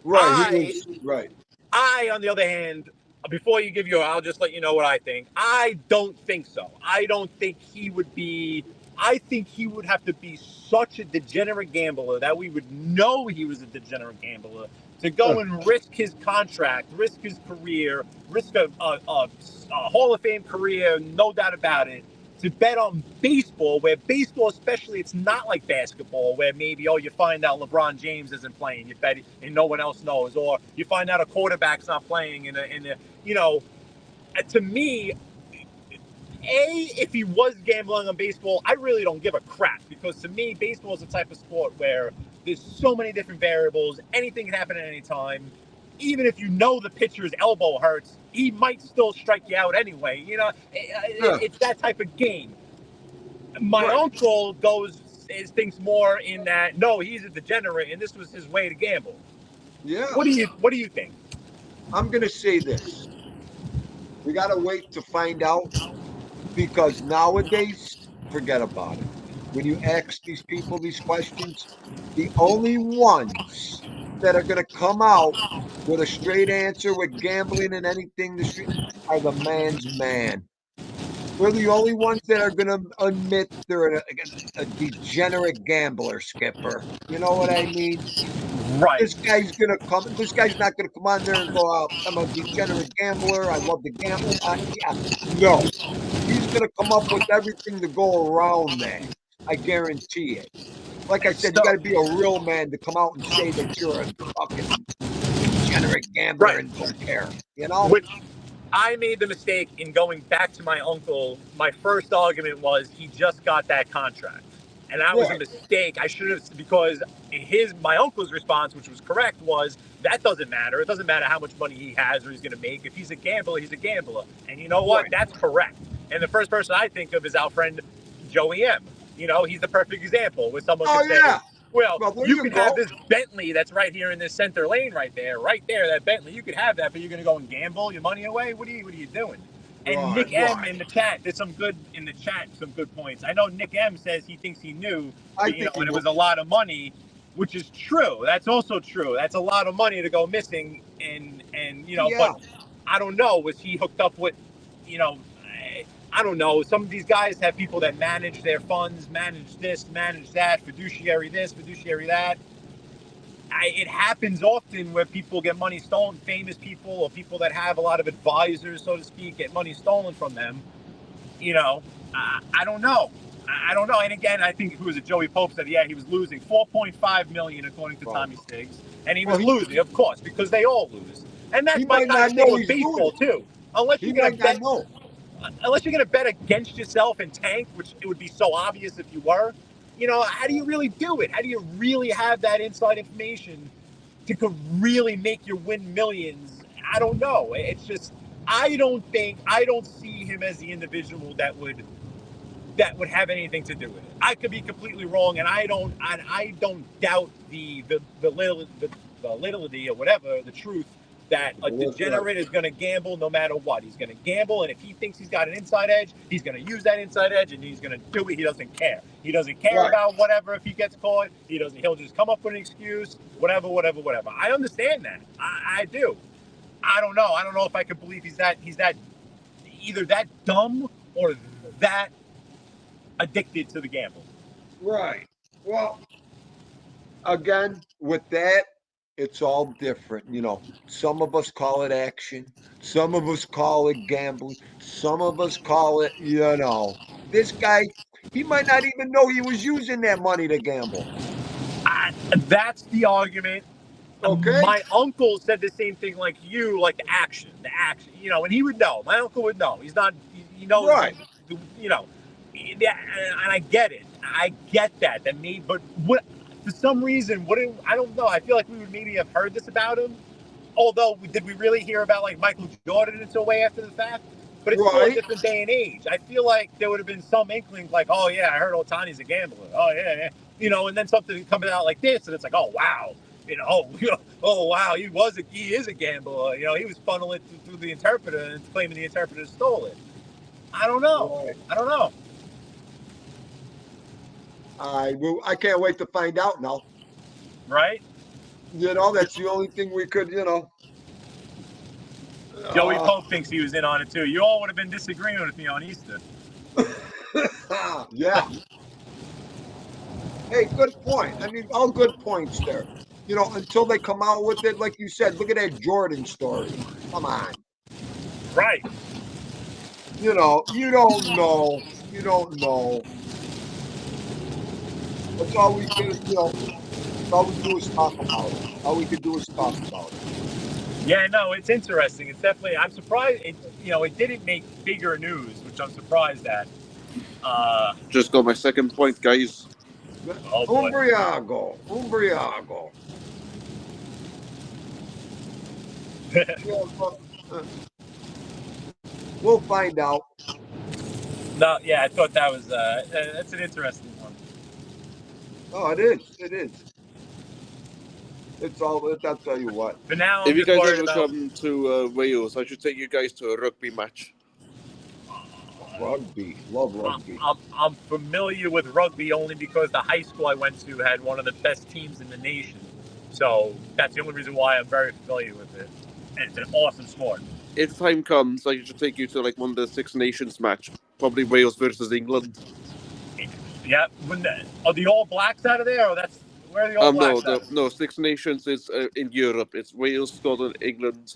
Right. I, on the other hand, before you give I'll just let you know what I think. I don't think so. I don't think he would be. I think he would have to be such a degenerate gambler that we would know he was a degenerate gambler to go and risk his contract, risk his career, risk a Hall of Fame career, no doubt about it, to bet on baseball, where baseball especially, it's not like basketball, where maybe, you find out LeBron James isn't playing, you bet, and no one else knows, or you find out a quarterback's not playing to me, if he was gambling on baseball, I really don't give a crap, because to me, baseball is the type of sport where there's so many different variables. Anything can happen at any time. Even if the pitcher's elbow hurts, he might still strike you out anyway. It's that type of game. My uncle thinks more in that, no, he's a degenerate, and this was his way to gamble. Yeah. What do you think? I'm going to say this. We got to wait to find out, because nowadays, forget about it. When you ask these people these questions, the only ones that are going to come out with a straight answer with gambling and anything are the man's man. We're the only ones that are going to admit they're a degenerate gambler, Skipper. You know what I mean? Right. This guy's not going to come on there and go out, I'm a degenerate gambler, I love to gamble. No. He's going to come up with everything to go around that. I guarantee it. Like I said, you got to be a real man to come out and say that you're a fucking degenerate gambler and don't care. Which I made the mistake in going back to my uncle. My first argument was he just got that contract. And that was a mistake. I should have, because my uncle's response, which was correct, was that doesn't matter. It doesn't matter how much money he has or he's going to make. If he's a gambler, he's a gambler. And you know what? That's correct. And the first person I think of is our friend Joey M. He's the perfect example where someone can say, well, you can have this Bentley that's right here in this center lane right there, that Bentley. You could have that, but you're going to go and gamble your money away? What are you doing? And Nick M in the chat did some good points. I know Nick M says he thinks he knew, and it was a lot of money, which is true. That's also true. That's a lot of money to go missing, and but I don't know. Was he hooked up with, I don't know. Some of these guys have people that manage their funds, manage this, manage that, fiduciary this, fiduciary that. It happens often where people get money stolen, famous people or people that have a lot of advisors, so to speak, get money stolen from them. I don't know. And again, I think who was it? Joey Pope said, he was losing $4.5 million according to Tommy Stiggs, and he was losing, of course, because they all lose. And that's He my might kind not of know thing with he's doing baseball it. too. Unless He you're gonna might not bet, know. unless you're gonna bet against yourself and tank, which it would be so obvious if you were. You know, how do you really do it? How do you really have that inside information to could really make you win millions? I don't know. It's just I don't see him as the individual that would have anything to do with it. I could be completely wrong, and I don't doubt the validity or whatever, the truth that a degenerate is going to gamble no matter what. He's going to gamble, and if he thinks he's got an inside edge, he's going to use that inside edge, and he's going to do it. He doesn't care. He doesn't care about whatever if he gets caught. He doesn't. He'll just come up with an excuse, whatever. I understand that. I do. I don't know. I don't know if I could believe he's that either that dumb or that addicted to the gamble. Right. Well, again, with that, it's all different. You know, some of us call it action. Some of us call it gambling. Some of us call it, you know, this guy, he might not even know he was using that money to gamble. That's the argument. Okay. My uncle said the same thing like you, like the action, you know, and he would know. My uncle would know. He's not, he knows, Right. You know, and I get it. I get that. But what, for some reason, I don't know. I feel like we would maybe have heard this about him. Although, did we really hear about like Michael Jordan until way after the fact? But it's still a different day and age. I feel like there would have been some inkling like, oh yeah, I heard Ohtani's a gambler. Oh yeah. You know, and then something comes out like this, and it's like, oh wow. You know, oh wow, he is a gambler. You know, he was funneling it through the interpreter and claiming the interpreter stole it. I don't know. Right. I don't know. I can't wait to find out now. Right? You know, that's the only thing we could, you know. Joey Pope thinks he was in on it too. You all would have been disagreeing with me on Easter. Yeah. Hey, good point. I mean, all good points there. You know, until they come out with it, like you said, look at that Jordan story. Come on. Right. You know, you don't know. You don't know. That's all we can, you know, all we do is talk about it. All we can do is talk about it. Yeah, no, it's interesting. It's definitely, I'm surprised, it didn't make bigger news, which I'm surprised at. Just got my second point, guys. Oh boy. Umbriago. We'll find out. No, yeah, I thought that was, that's an interesting one. Oh, it is. It is. It's all, I'll tell you what. But now, If you guys ever come to Wales, I should take you guys to a rugby match. Rugby. Love rugby. I'm familiar with rugby only because the high school I went to had one of the best teams in the nation. So that's the only reason why I'm very familiar with it. And it's an awesome sport. If time comes, I should take you to like one of the Six Nations match. Probably Wales versus England. Yeah. Are the All Blacks out of there? Or where are the All Blacks? No. Six Nations is in Europe. It's Wales, Scotland, England,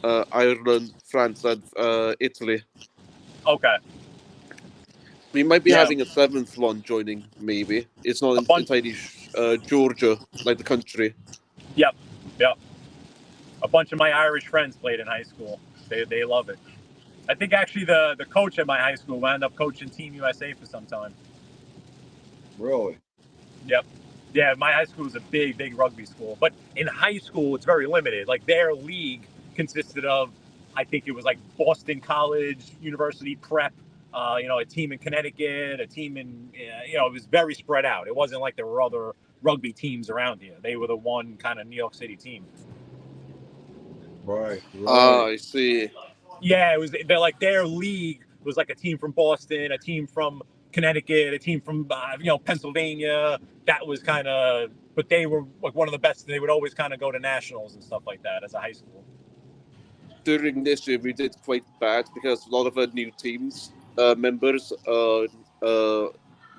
Ireland, France, and Italy. Okay. We might be having a seventh one joining, maybe. It's not entirely Georgia, like the country. Yep. A bunch of my Irish friends played in high school. They love it. I think actually the coach at my high school wound up coaching Team USA for some time. Really? Yep. Yeah, my high school was a big rugby school. But in high school, it's very limited. Like their league consisted of, I think it was like Boston College, University Prep, a team in Connecticut, a team in, it was very spread out. It wasn't like there were other rugby teams around here. They were the one kind of New York City team. Right. I see. Yeah, they're like their league was like a team from Boston, a team from Connecticut, a team from Pennsylvania. That was kind of, but they were like one of the best. They would always kind of go to nationals and stuff like that as a high school. During this year, we did quite bad because a lot of our new teams members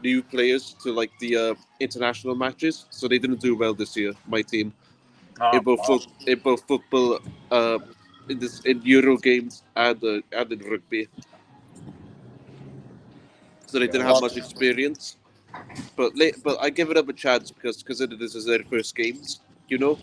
new players to like the international matches, so they didn't do well this year. My team, in both football, in Euro games and in rugby, so they didn't have much experience. But I give it up a chance because consider this as their first games, you know.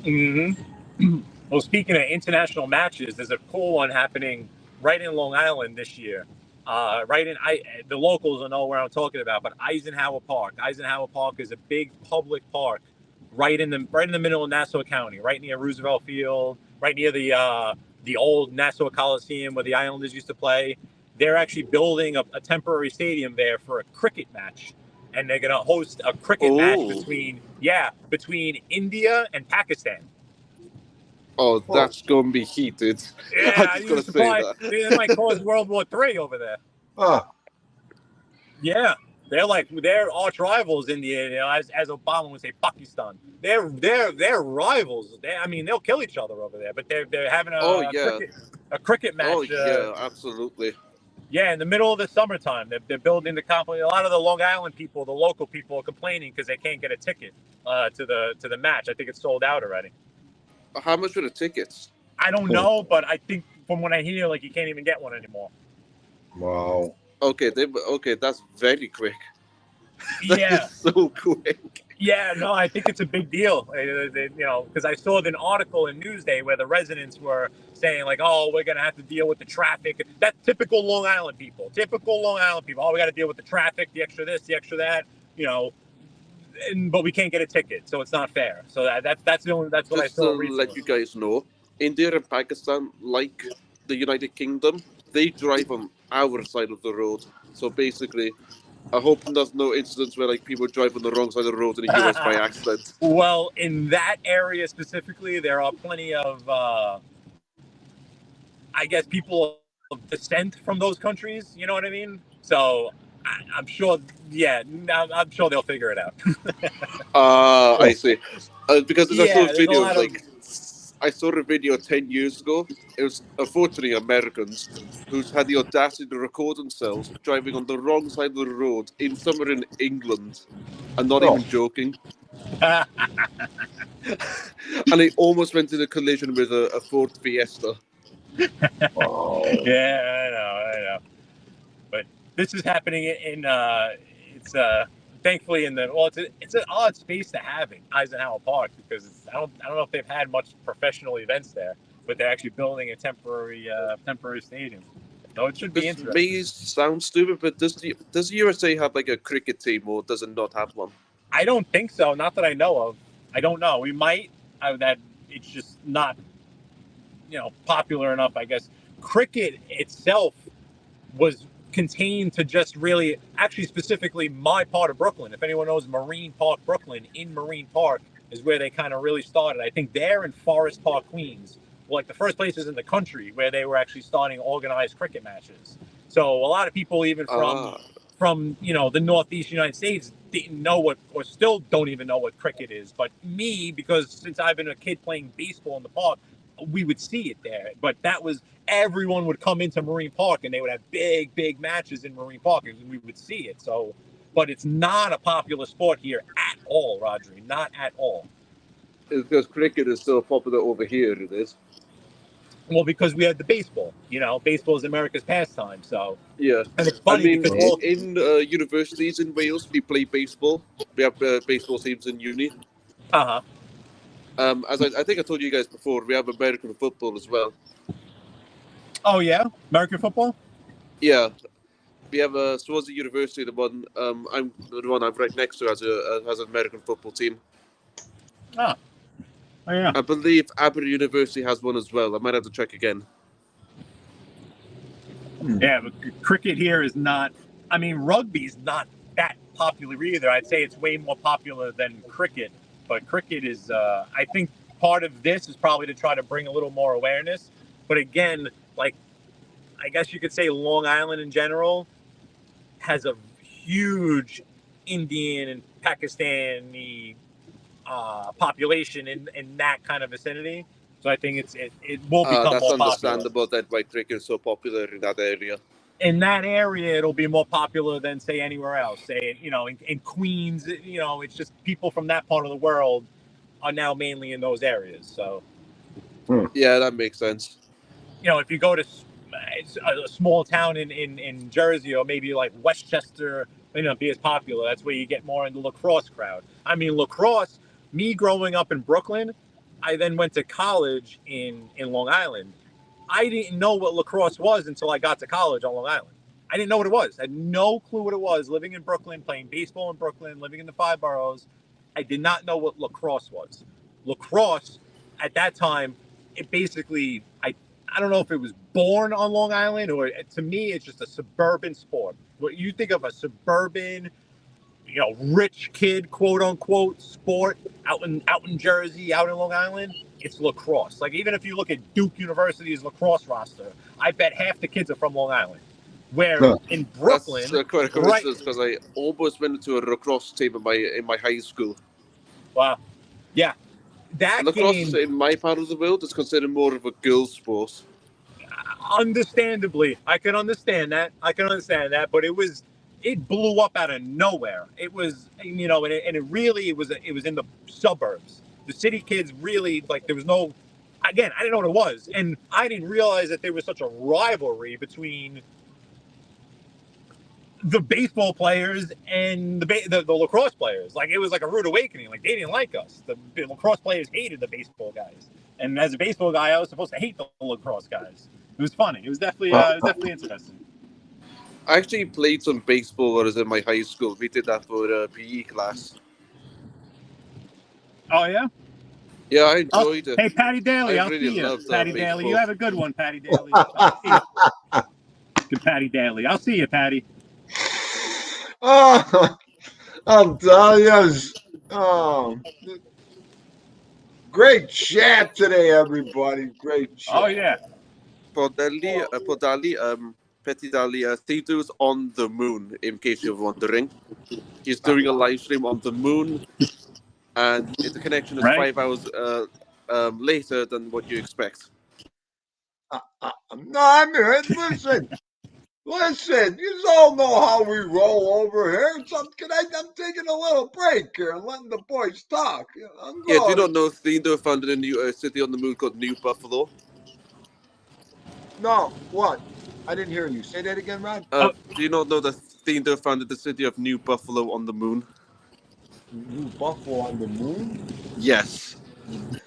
Mm-hmm. Well, speaking of international matches, there's a cool one happening right in Long Island this year. The locals will know where I'm talking about, but Eisenhower Park. Eisenhower Park is a big public park right in the middle of Nassau County, right near Roosevelt Field, right near the old Nassau Coliseum where the Islanders used to play. They're actually building a temporary stadium there for a cricket match, and they're going to host a cricket match between India and Pakistan. Oh, that's gonna be heated. Yeah, I'm just gonna say that. They might cause World War III over there. Oh, Yeah, they're arch rivals in as Obama would say, Pakistan. They're rivals. They'll kill each other over there. But they're having a cricket match. Oh yeah, absolutely. Yeah, in the middle of the summertime, they're building the company. A lot of the Long Island people, the local people, are complaining because they can't get a ticket to the match. I think it's sold out already. How much were the tickets? I don't know, but I think from what I hear, you can't even get one anymore. wow. Okay, that's very quick. That is so quick. Yeah, no, I think it's a big deal. Because I saw an article in Newsday where the residents were saying oh, we're gonna have to deal with the traffic. That's typical Long Island people. Oh, we got to deal with the traffic, the extra this, the extra that. But we can't get a ticket, so it's not fair. So that's what I saw recently. Just to let you guys know, India and Pakistan, like the United Kingdom, they drive on our side of the road. So basically, I hope there's no incidents where people drive on the wrong side of the road in the US by accident. Well, in that area specifically, there are plenty of, I guess, people of descent from those countries. You know what I mean? So I'm sure. Yeah, I'm sure they'll figure it out. I see. Because I saw videos I saw a video 10 years ago. It was unfortunately Americans who had the audacity to record themselves driving on the wrong side of the road somewhere in England. I'm not even joking. And they almost went in a collision with a Ford Fiesta. Wow. Yeah, I know. But this is happening it's thankfully it's an odd space to have in Eisenhower Park because I don't know if they've had much professional events there, but they're actually building a temporary stadium. So it should be interesting. This may sound stupid, but does the USA have a cricket team or does it not have one? I don't think so. Not that I know of. I don't know. We might. That it's just not popular enough, I guess. Cricket itself was contained to just really, actually specifically my part of Brooklyn. If anyone knows Marine Park, Brooklyn, in Marine Park is where they kind of really started. I think they're in Forest Park, Queens, the first places in the country where they were actually starting organized cricket matches. So a lot of people even from the Northeast United States didn't know or still don't even know what cricket is. But me, because since I've been a kid playing baseball in the park, we would see it there. But everyone would come into Marine Park and they would have big matches in Marine Park and we would see it. So, but it's not a popular sport here at all, Rodri, not at all. It's because cricket is so popular over here, it is. Well, because we have the baseball. Baseball is America's pastime. So yeah, and it's funny because in universities in Wales, we play baseball. We have baseball teams in uni. As I think I told you guys before, we have American football as well. Oh yeah, American football. Yeah, we have Swansea University. The one I'm right next to has an American football team. Oh yeah. I believe Aberystwyth University has one as well. I might have to check again. Yeah, but cricket here is not. Rugby's not that popular either. I'd say it's way more popular than cricket. But cricket is, I think part of this is probably to try to bring a little more awareness. But again, I guess you could say Long Island in general has a huge Indian and Pakistani population in that kind of vicinity. So I think it will become more popular. That's understandable that why cricket is so popular in that area. In that area, it'll be more popular than, say, anywhere else. Say, in Queens, it's just people from that part of the world are now mainly in those areas. So, yeah, that makes sense. If you go to a small town in Jersey or maybe Westchester, be as popular. That's where you get more in the lacrosse crowd. Lacrosse. Me growing up in Brooklyn, I then went to college in Long Island. I didn't know what lacrosse was until I got to college on Long Island. I didn't know what it was. I had no clue what it was. Living in Brooklyn, playing baseball in Brooklyn, living in the five boroughs, I did not know what lacrosse was. Lacrosse, at that time, it basically, I don't know if it was born on Long Island or, to me, it's just a suburban sport. What you think of a suburban, rich kid, quote unquote, sport out in Jersey, out in Long Island, it's lacrosse. Like, even if you look at Duke University's lacrosse roster, I bet half the kids are from Long Island. Where in Brooklyn, that's quite a coincidence because I almost went to a lacrosse team in my high school. Wow, yeah, that lacrosse game, in my part of the world is considered more of a girls' sport. Understandably, I can understand that. But it blew up out of nowhere. It was, and it was in the suburbs. The city kids really, like, there was no. Again, I didn't know what it was, and I didn't realize that there was such a rivalry between the baseball players and the lacrosse players. Like, it was like a rude awakening. Like, they didn't like us. The lacrosse players hated the baseball guys, and as a baseball guy, I was supposed to hate the lacrosse guys. It was funny. It was definitely interesting. I actually played some baseball when I was in my high school. We did that for a PE class. Oh, yeah? Yeah, I enjoyed it. Hey, Patty Daly, I'll really see you. loved, Patty baseball. Daly, you have a good one, Patty Daly. I'll see you. Good Patty Daly. I'll see you, Patty. Oh, I'm telling you, great chat today, everybody. Great chat. Oh, yeah. Petty Daly, Theodore's on the moon, in case you're wondering. He's doing a live stream on the moon, and the connection is 5 hours later than what you expect. No, I mean, listen, you all know how we roll over here. I'm taking a little break here and letting the boys talk. Yeah, do you not know Theodore founded a new city on the moon called New Buffalo? No, what? I didn't hear you. Say that again, Rod. Do you not know that Theodore founded the city of New Buffalo on the moon? New Buffalo on the moon? Yes.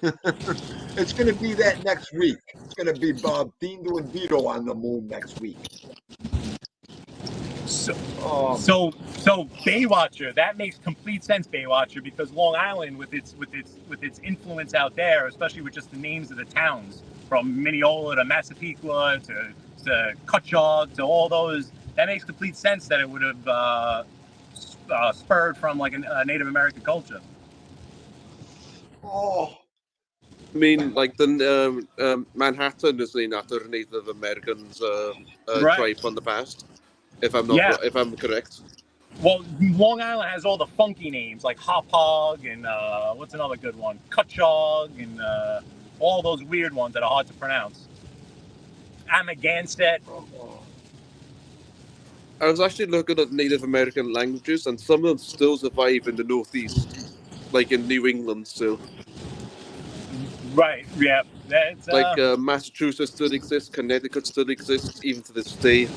It's going to be that next week. It's going to be Theodore and Vito on the moon next week. So Baywatcher, that makes complete sense, Baywatcher, because Long Island, with its influence out there, especially with just the names of the towns, from Mineola to Massapequa to Cutchogue to all those, that makes complete sense that it would have spurred from like a Native American culture. Oh. I mean, like the Manhattan is named after Native Americans tribe from the past. If I'm correct. Well, Long Island has all the funky names like Hop Hog and what's another good one? Cutchogue and all those weird ones that are hard to pronounce. Amagansett. I was actually looking at Native American languages, and some of them still survive in the Northeast, like in New England still. Right, yeah. That's, Massachusetts still exists, Connecticut still exists, even to this day.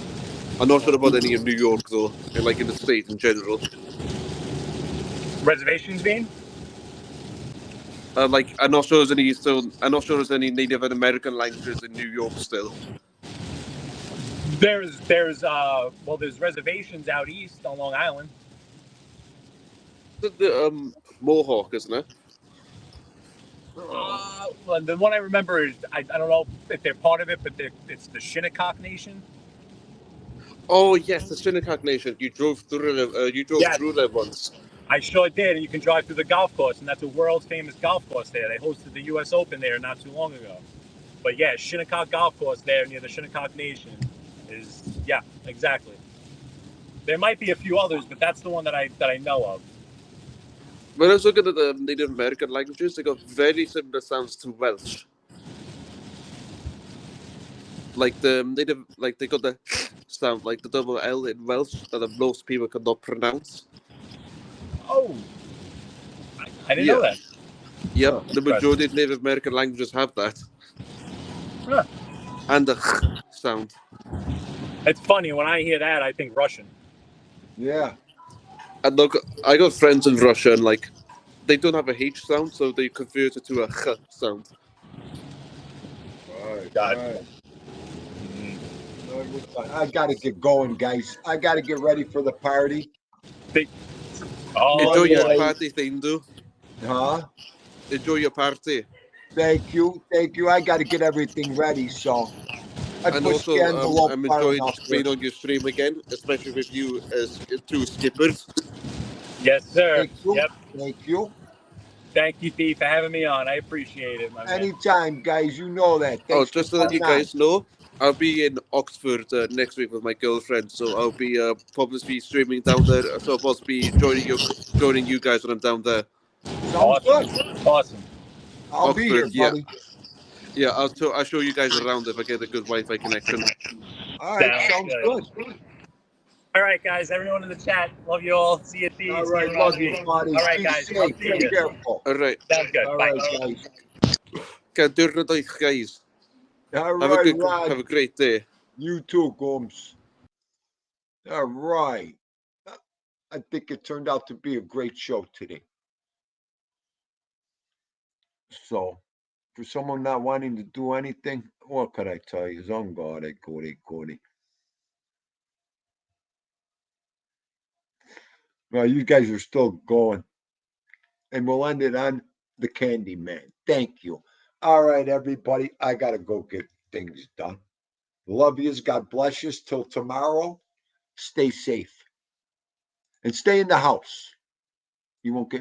I'm not sure about any in New York, though, and like in the state in general. Reservations being? I'm not sure there's any Native American languages in New York still. There's reservations out east on Long Island. The Mohawk, isn't it? Well, the one I remember is I don't know if they're part of it, but it's the Shinnecock Nation. Oh yes, the Shinnecock Nation. You drove through there once. I sure did, and you can drive through the golf course, and that's a world famous golf course there. They hosted the U.S. Open there not too long ago. But yeah, Shinnecock Golf Course there near the Shinnecock Nation is exactly. There might be a few others, but that's the one that I know of. When I was looking at the Native American languages, they got very similar sounds to Welsh. Like they got the sound, like the double L in Welsh that most people cannot pronounce. Oh, I didn't know that. Yep, the majority of Native American languages have that. Huh. And the sound. It's funny, when I hear that, I think Russian. Yeah. And look, I got friends in Russia, and like, they don't have a H sound, so they convert it to a H sound. Right, Got right. Mhm. I gotta get going, guys. I gotta get ready for the party. Oh, Enjoy your Monday. party, Thindu. Huh? Enjoy your party. Thank you. Thank you. I gotta get everything ready, so I And pushed the also, envelope I'm far enjoying enough here. being on your stream again, especially with you as two skippers. yes, sir. Thank you. Yep. Thank you. Thank you, Thief, for having me on. I appreciate it, my man. Anytime, guys. You know that. Oh, Thanks just for to let you coming on. guys know, I'll be in Oxford next week with my girlfriend, so I'll be probably streaming down there. So I'll possibly be joining you guys when I'm down there. Sounds good. Awesome. I'll be here, Oxford, yeah, buddy. yeah. I'll show you guys around if I get a good Wi-Fi connection. All right. Sounds Sounds good. good. All right, guys. Everyone in the chat. Love you all. See you, Thief. All See right. you, Love Robbie. you, buddy. All right, Be guys. I'll safe. see Be you. careful. All right, Sounds good. All Bye. right, guys. can do it, guys. All Have a right, good, Rod. have a great day. You too, Gooms. All right. I think it turned out to be a great show today. So, for someone not wanting to do anything, what could I tell you? Zongore, Kori. Well, you guys are still going. And we'll end it on the Candy Man. Thank you. All right, everybody. I got to go get things done. Love yous. God bless yous. Till tomorrow. Stay safe. And stay in the house. You won't get